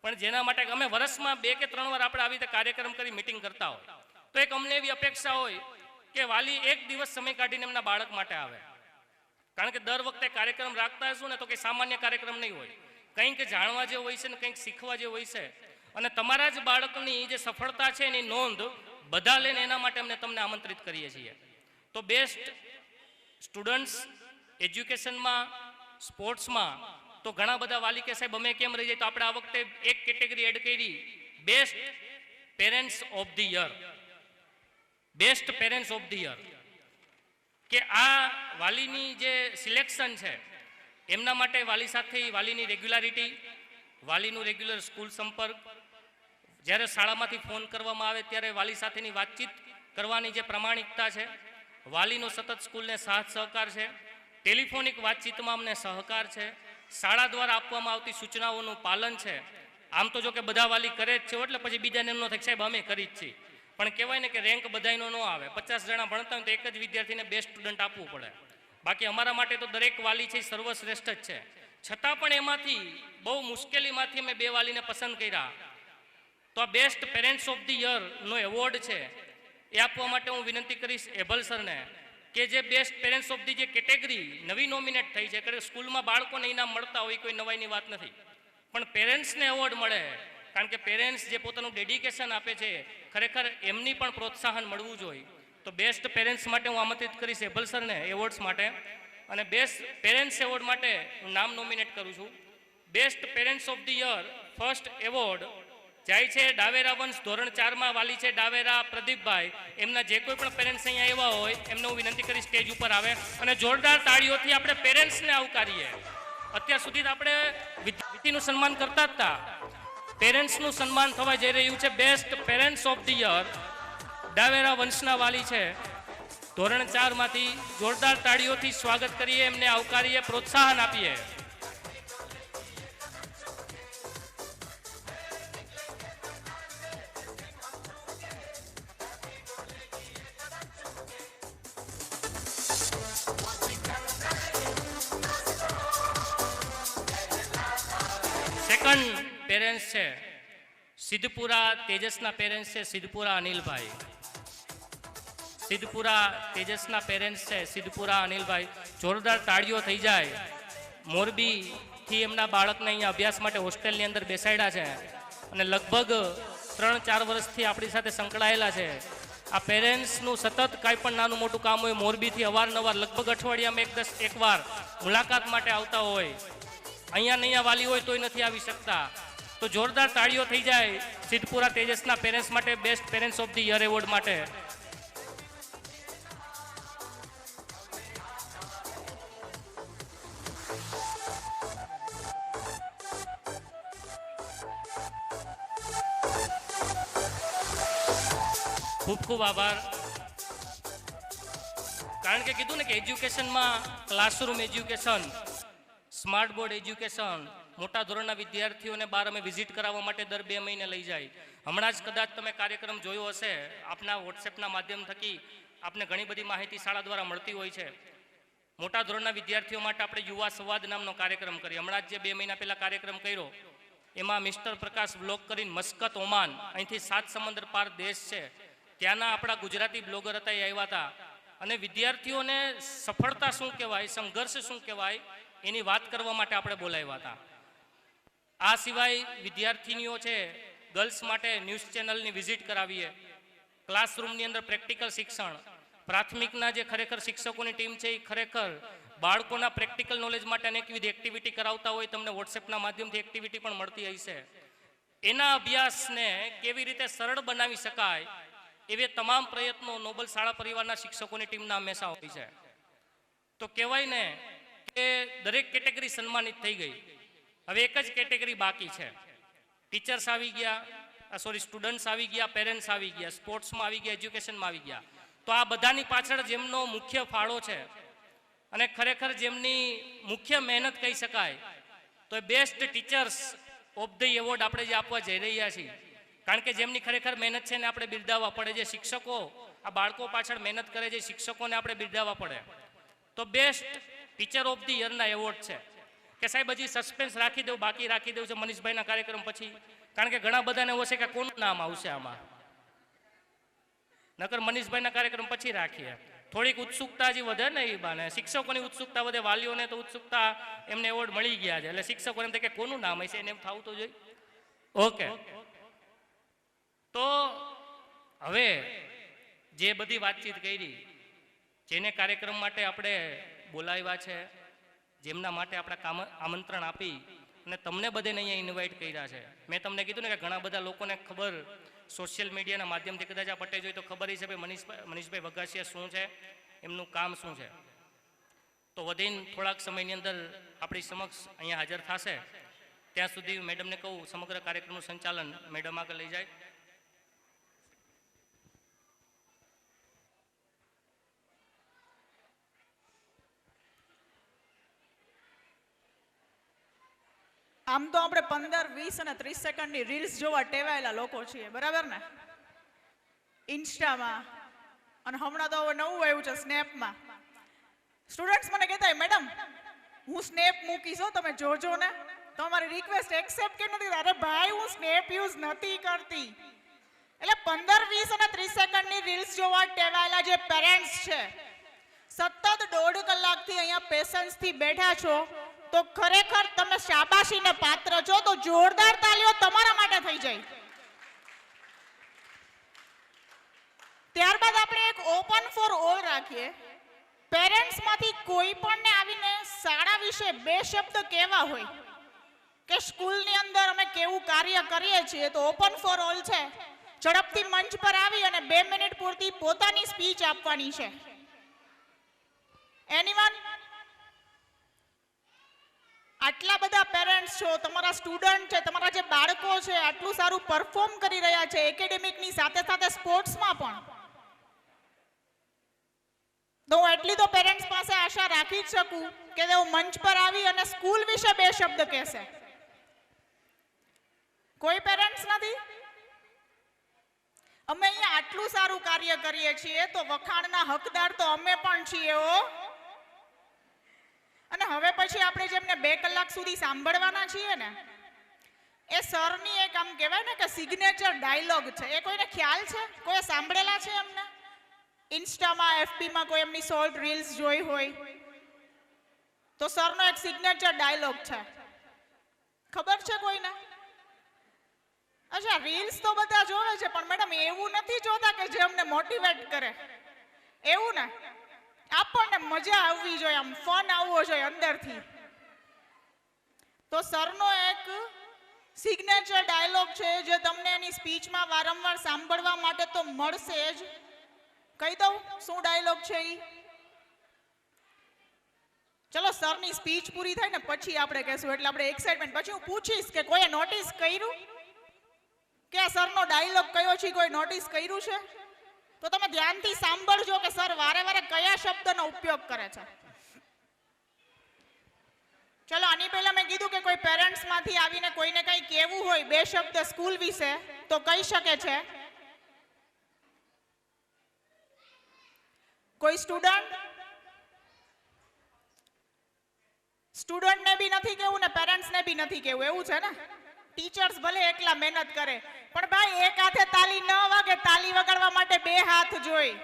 પણ જેના માટે અમે વર્ષમાં 2 કે 3 વાર આપણે આવી રીતે કાર્યક્રમ કરી મિટિંગ કરતા હોય, તો એક અમને એવી અપેક્ષા હોય કે વાલી એક દિવસ સમય કાઢીને એમના બાળક માટે આવે. કારણ કે દર વખતે કાર્યક્રમ રાખતા હશું ને તો કંઈ સામાન્ય કાર્યક્રમ નહીં હોય, કંઈક જાણવા જેવું હોય છે ને કંઈક શીખવા જેવું હોય છે. અને તમારા જ બાળકની જે સફળતા છે એની નોંધ બધા લઈને એના માટે અમને તમને આમંત્રિત કરીએ છીએ. તો બેસ્ટ સ્ટુડન્ટ્સ એજ્યુકેશનમાં, સ્પોર્ટ્સમાં તો ઘણા બધા વાલી કે સાહેબ અમે કેમ રહી જાય, તો આપણે આ વખતે એક કેટેગરી એડ કરી, best parents of the year. Best parents of the year કે આ વાલીની જે સિલેક્શન છે એમના માટે વાલી સાથે વાલીની રેગ્યુલારિટી, વાલીનું રેગ્યુલર સ્કૂલ સંપર્ક, જ્યારે શાળામાંથી ફોન કરવામાં આવે ત્યારે વાલી સાથેની વાતચીત કરવાની જે પ્રામાણિકતા છે, વાલીનો સતત સ્કૂલને સાથ સહકાર છે, ટેલિફોનિક વાતચીતમાં અમને સહકાર છે, શાળા દ્વારા આપવામાં આવતી સૂચનાઓનું પાલન છે. આમ તો જો કે બધા વાલી કરે જ છે, એટલે પછી બીજાને એમ ન થાય સાહેબ અમે કરી જ છીએ. પણ કહેવાય ને કે રેન્ક બધાયનો ન આવે. 50 જણા ભણતા હોય તો એક જ વિદ્યાર્થીને બેસ્ટ સ્ટુડન્ટ આપવું પડે. બાકી અમારા માટે તો દરેક વાલી છે સર્વશ્રેષ્ઠ જ છે. છતાં પણ એમાંથી બહુ મુશ્કેલીમાંથી અમે 2 વાલીને પસંદ કર્યા. તો આ બેસ્ટ પેરેન્ટ્સ ઓફ ધ યરનો એવોર્ડ છે એ આપવા માટે હું વિનંતી કરીશ એભલ સરને કે જે બેસ્ટ પેરેન્ટ્સ ઓફ ધી જે કેટેગરી નવી નોમિનેટ થઈ છે, કે સ્કૂલમાં બાળકોને ઇનામ મળતા હોય કોઈ નવાઈની વાત નથી, પણ પેરેન્ટ્સને એવોર્ડ મળે. કારણ કે પેરેન્ટ્સ જે પોતાનું ડેડિકેશન આપે છે, ખરેખર એમની પણ પ્રોત્સાહન મળવું જોઈએ. તો બેસ્ટ પેરેન્ટ્સ માટે હું આમંત્રિત કરીશ એભલ સરને એવોર્ડ્સ માટે. અને બેસ્ટ પેરેન્ટ્સ એવોર્ડ માટે હું નામ નોમિનેટ કરું છું. Best parents of the year first award જાય છે ડાવેરા વંશ, ધોરણ 4 માં વાલી છે ડાવેરા પ્રદીપભાઈ. એમના જે કોઈ પણ પેરેન્ટ્સ અહીંયા આવ્યા હોય એમને હું વિનંતી કરીશ સ્ટેજ ઉપર આવે અને જોરદાર તાળીઓથી આપણે પેરેન્ટ્સને આવકારીએ. અત્યાર સુધી આપણે વિદ્યાર્થીનું સન્માન કરતા જ હતા, પેરેન્ટ્સનું સન્માન થવા જઈ રહ્યું છે. Best parents of the year Davera વંશના વાલી છે ધોરણ 4 માંથી. જોરદાર તાળીઓથી સ્વાગત કરીએ, એમને આવકારીએ, પ્રોત્સાહન આપીએ. સેકન્ડ પેરેન્ટ્સ છે સિદ્ધપુરા તેજસના પેરેન્ટ્સ છે સિદ્ધપુરા અનિલભાઈ. સિદ્ધપુરા તેજસના પેરેન્ટ્સ છે સિદ્ધપુરા અનિલભાઈ. જોરદાર તાળીઓ થઈ જાય. મોરબીથી એમના બાળકને અહીંયા અભ્યાસ માટે હોસ્ટેલની અંદર બેસાડ્યા છે અને લગભગ 3-4 વર્ષથી આપણી સાથે સંકળાયેલા છે. આ પેરેન્ટ્સનું સતત કાંઈ પણ નાનું મોટું કામ હોય, મોરબીથી અવારનવાર લગભગ અઠવાડિયામાં એક વાર મુલાકાત માટે આવતા હોય. અહીંયા નહીં વાલી હોય તોય નથી આવી શકતા. તો જોરદાર તાળીઓ થઈ જાય સિદ્ધપુરા તેજસના પેરેન્ટ્સ માટે best parents of the year award માટે. ખૂબ ખૂબ આભાર. કારણ કે કીધું ને કે એજ્યુકેશનમાં classroom education, smart board education, મોટા ધોરણના વિદ્યાર્થીઓને બહાર અમે વિઝિટ કરાવવા માટે દર 2 મહિને લઈ જાય. હમણાં જ કદાચ તમે કાર્યક્રમ જોયો હશે, આપના વોટ્સએપના માધ્યમ થકી આપને ઘણી બધી માહિતી શાળા દ્વારા મળતી હોય છે. મોટા ધોરણના વિદ્યાર્થીઓ માટે આપણે યુવા સંવાદ નામનો કાર્યક્રમ કર્યો. હમણાં જ જે 2 મહિના પહેલાં કાર્યક્રમ કર્યો એમાં મિસ્ટર પ્રકાશ બ્લોગ કરીને મસ્કત ઓમાન, અહીંથી 7 સમુદ્ર પાર દેશ છે, ત્યાંના આપણા ગુજરાતી બ્લોગર હતા, એ આવ્યા હતા અને વિદ્યાર્થીઓને સફળતા શું કહેવાય, સંઘર્ષ શું કહેવાય એની વાત કરવા માટે આપણે બોલાવ્યા હતા. આ સિવાય વિદ્યાર્થીનીઓ છે ગર્લ્સ માટે ન્યૂઝ ચેનલની વિઝિટ કરાવીએ, ક્લાસરૂમની અંદર પ્રેક્ટિકલ શિક્ષણ, પ્રાથમિકના જે ખરેખર શિક્ષકોની ટીમ છે એ ખરેખર બાળકોના પ્રેક્ટિકલ નોલેજ માટે અનેકવિધ એક્ટિવિટી કરાવતા હોય, તમને વોટ્સએપના માધ્યમથી એક્ટિવિટી પણ મળતી હશે. એના અભ્યાસને કેવી રીતે સરળ બનાવી શકાય એવી તમામ પ્રયત્નો નોબલ શાળા પરિવારના શિક્ષકોની ટીમના હંમેશા હોય છે. તો કહેવાય ને કે દરેક કેટેગરી સન્માનિત થઈ ગઈ. હવે એક જ કેટેગરી બાકી છે. ટીચર્સ આવી ગયા, સ્ટુડન્ટ્સ આવી ગયા, પેરેન્ટ્સ આવી ગયા, સ્પોર્ટ્સમાં આવી ગયા, એજ્યુકેશનમાં આવી ગયા. તો આ બધાની પાછળ જેમનો મુખ્ય ફાળો છે અને ખરેખર જેમની મુખ્ય મહેનત કહી શકાય તો એ best teachers of the award આપણે જે આપવા જઈ રહ્યા છીએ. કારણ કે જેમની ખરેખર મહેનત છે ને આપણે બિરદાવવા પડે. જે શિક્ષકો આ બાળકો પાછળ મહેનત કરે છે, શિક્ષકોને આપણે બિરદાવવા પડે. તો બેસ્ટ ટીચર ઓફ ધ યરના એવોર્ડ છે કે સાહેબ હજી સસ્પેન્સ રાખી દઉં, બાકી રાખી દઉં છે મનીષભાઈના કાર્યક્રમ પછી. કારણ કે ઘણા બધાને એવો છે કે કોનું નામ આવશે આમાં, નકર મનીષભાઈના કાર્યક્રમ પછી રાખીએ. થોડીક ઉત્સુકતા હજી વધે ને એ બાને, શિક્ષકોની ઉત્સુકતા વધે, વાલીઓને તો ઉત્સુકતા, એમને એવોર્ડ મળી ગયા છે એટલે શિક્ષકોને એમ થાય કે કોનું નામ હશે એને એમ થવું તો જોઈએ. ઓકે, તો હવે જે બધી વાતચીત કરી, જેને કાર્યક્રમ માટે આપણે બોલાવ્યા છે, જેમના માટે આપણે આમંત્રણ આપી અને તમને બધાને અહીંયા ઇન્વાઇટ કર્યા છે. મેં તમને કીધું ને કે ઘણા બધા લોકોને ખબર સોશિયલ મીડિયાના માધ્યમથી કદાચ આ પટે જોઈ તો ખબર છે ભાઈ મનીષભાઈ વઘાસિયા શું છે, એમનું કામ શું છે. તો વધીને થોડાક સમયની અંદર આપણી સમક્ષ અહીંયા હાજર થશે. ત્યાં સુધી મેડમને કહું સમગ્ર કાર્યક્રમનું સંચાલન મેડમ આગળ લઈ જાય. આમ તો આપણે 15, 20 અને 30 સેકન્ડની રીલ્સ જોવા ટેવાયેલા લોકો છીએ, બરાબર ને? ઇન્સ્ટામાં અને હમણાં તો હવે નવું આવ્યું છે સ્નેપમાં. સ્ટુડન્ટ્સ મને કહેતા હોય મેડમ હું સ્નેપ મૂકીશ હો, તમે જોજો ને. તમારી રિક્વેસ્ટ એક્સેપ્ટ કે નથી? અરે ભાઈ હું સ્નેપ યુઝ નથી કરતી. એટલે 15, 20 અને 30 સેકન્ડની રીલ્સ જોવા ટેવાયેલા જે પેરેન્ટ્સ છે, સતત 1.5 કલાકથી અહીંયા પેશન્સથી બેઠા છો, તો ખરેખર તમે શાબાશીને પાત્ર છો. તો જોરદાર તાલીઓ તમારા માટે થઈ જાય. ત્યારબાદ આપણે એક ઓપન ફોર ઓલ રાખીએ. પેરેન્ટ્સમાંથી કોઈ પણને આવીને શાળા વિશે 2 શબ્દ કહેવા હોય કે સ્કૂલની અંદર અમે કેવું કાર્ય કરીએ છીએ, તો ઓપન ફોર ઓલ છે. ઝડપથી મંચ પર આવી અને 2 મિનિટ પૂરતી પોતાની સ્પીચ આપવાની છે. એનીવન? આટલા બધા પેરેન્ટ્સ છો, તમારા સ્ટુડન્ટ છે, તમારા જે બાળકો છે આટલું સારું પરફોર્મ કરી રહ્યા છે એકેડેમિકની સાથે સાથે સ્પોર્ટ્સમાં પણ. તો હું એટલી તો પેરેન્ટ્સ પાસે આશા રાખી જ શકું કે તેઓ મંચ પર આવી અને સ્કૂલ વિશે 2 શબ્દ કહેશે. કોઈ પેરેન્ટ્સ નથી? અમે અહીંયા આટલું સારું કાર્ય કરીએ છીએ તો વખાણના હકદાર તો અમે પણ છીએ હો. અને હવે પછી આપણે જેમને 2 કલાક સુધી સાંભળવાના છીએ ને, એ સરની એક આમ કહેવાય ને કે સિગ્નેચર ડાયલોગ છે. એ કોઈને ખ્યાલ છે? કોઈ સાંભળેલા છે એમને? ઇન્સ્ટામાં, એફબીમાં કોઈ એમની શોર્ટ રીલ્સ જોઈ હોય તો સરનો એક સિગ્નેચર ડાયલોગ છે. ખબર છે કોઈને? અચ્છા, રીલ્સ તો બધા જોવે છે પણ મેડમ એવું નથી જોતા કે જે અમને મોટિવેટ કરે. એવું ને, આપણને મજા આવવી જોઈએ, આમ ફન આવવો જોઈએ અંદરથી. તો સરનો એક સિગ્નેચર ડાયલોગ છે જે તમને એની સ્પીચમાં વારંવાર સાંભળવા માટે તો મળશે જ. કહી દઉં શું ડાયલોગ છે ઈ? ચલો સરની સ્પીચ પૂરી થાય ને પછી આપણે કહેશું, એટલે આપણે એક્સાઇટમેન્ટ. પછી હું પૂછીશ કે કોઈએ નોટિસ કર્યું કે આ સરનો ડાયલોગ કયો છે, કોઈ નોટિસ કર્યું છે? તો તમે ધ્યાનથી સાંભળજો કે સર વારે વારે કયા શબ્દનો ઉપયોગ કરે છે. ચલો, આની પહેલા મેં કીધું કે કોઈ પેરેન્ટ્સમાંથી આવીને કોઈને કંઈ કહેવું હોય 2 શબ્દ સ્કૂલ વિશે તો કહી શકે છે. કોઈ સ્ટુડન્ટને બી નથી કહેવું ને પેરેન્ટ્સને બી નથી કહેવું, એવું છે ને? ટીચર્સ ભલે એકલા મહેનત કરે પણ ભાઈ એક હાથે તાલી ન વાગે, તાલી વગાડવા માટે 2 હાથ જોઈ.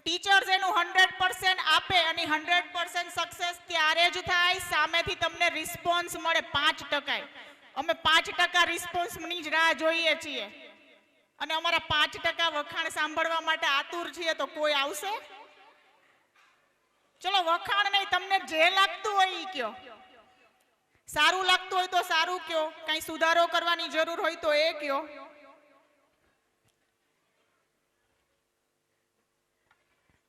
ટીચર્સ એનું 100% આપે અને 100% સક્સેસ ત્યારે જ થાય સામેથી તમને રિસ્પોન્સ મળે 5%. અમે 5% રિસ્પોન્સની જ રાહ જોઈએ છીએ. અને અમારા 5% વખાણ સાંભળવા માટે આતુર છીએ, તો કોઈ આવશે? ચલો વખાણ નહીં, તમને જે લાગતું હોય ઈ કયો. સારું લાગતું હોય તો સારું કયો, કઈ સુધારો કરવાની જરૂર હોય તો એ કયો.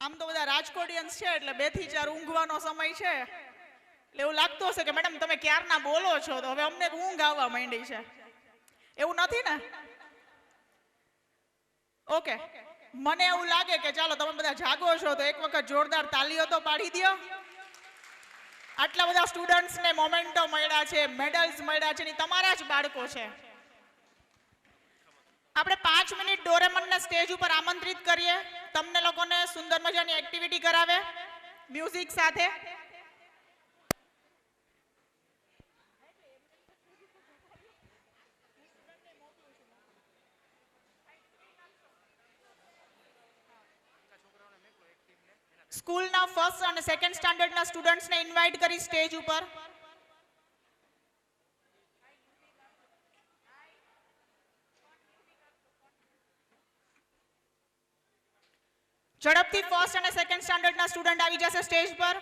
આમ તો બધા રાજકોટિયન્સ છે એટલે 2 થી 4 ઊંઘવાનો સમય છે, એટલે એવું લાગતું હશે કે મેડમ તમે ક્યારના બોલો છો, તો હવે અમને ઊંઘ આવવા માંડી છે. એવું નથી ને? ઓકે, મને એવું લાગે કે ચાલો તમે બધા જાગો છો તો એક વખત જોરદાર તાલીઓ તો પાડી દો. આટલા બધા સ્ટુડન્ટ્સને મોમેન્ટો મળ્યા છે, મેડલ્સ મળ્યા છે, ની તમારા જ બાળકો છે. આપણે 5 મિનિટ ડોરેમોનને સ્ટેજ ઉપર આમંત્રિત કરીએ, તમને લોકોને સુંદર મજાની એક્ટિવિટી કરાવે મ્યુઝિક સાથે. સ્કૂલના 1st અને 2nd સ્ટાન્ડર્ડના સ્ટુડન્ટ્સને ઇન્વાઇટ કરી સ્ટેજ ઉપર. ઝડપથી 1st અને 2nd સ્ટાન્ડર્ડના સ્ટુડન્ટ આવી જશે સ્ટેજ પર.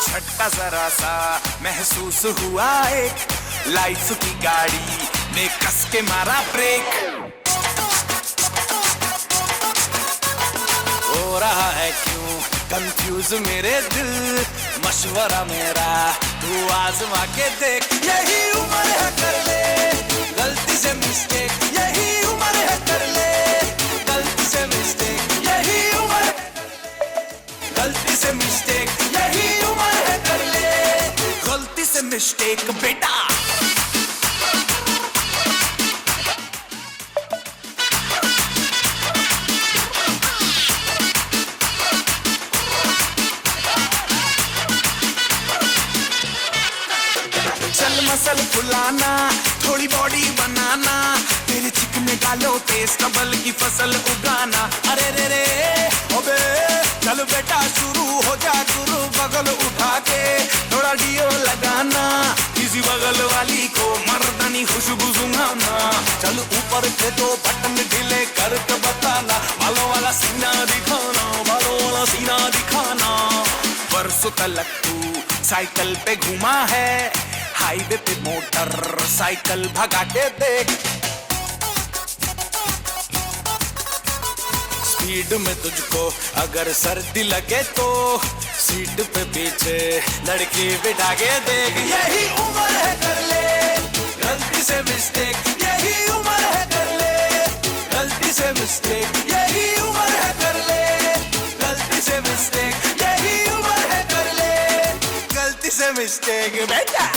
झटका जरा सा महसूस हुआ, एक लाइफ की गाड़ी ने कस के मारा ब्रेक. हो रहा है क्यों कंफ्यूज मेरे दिल, मशवरा मेरा तू आजमा के देख. यही उम्र है कर ले गलती से मिस्टेक, यही उम्र है कर ले गलती से मिस्टेक, यही उम्र गलती से मिस्टेक, यही उम्र है कर ले गलती से मिस्टेक बेटा. चल मसल फुलाना, थोड़ी बॉडी बनाना, तेरे चिकने गालों पे स्टबल की फसल उगाना. अरे रे रे ओबे चल बेटा शुरू हो जा गुरु, बगल उठा के थोड़ा डियो लगाना, किसी बगल वाली को मर्दानी खुशबू सुंघाना. चल ऊपर के 2 बटन ढीले करके बताना, बालों वाला सीना दिखाना, बालों वाला सीना दिखाना. बरसों तलक तू साइकिल पे घुमा है, हाईवे पे मोटर साइकिल भगा के देख. स्पीड में तुझको अगर सर्दी लगे तो सीट पे पीछे लड़की बिठा के देख. यही उम्र है कर ले गलती से मिस्टेक, यही उम्र है कर ले गलती से मिस्टेक, यही उम्र है कर ले गलती से मिस्टेक, यही उम्र है कर ले गलती से मिस्टेक बेटा.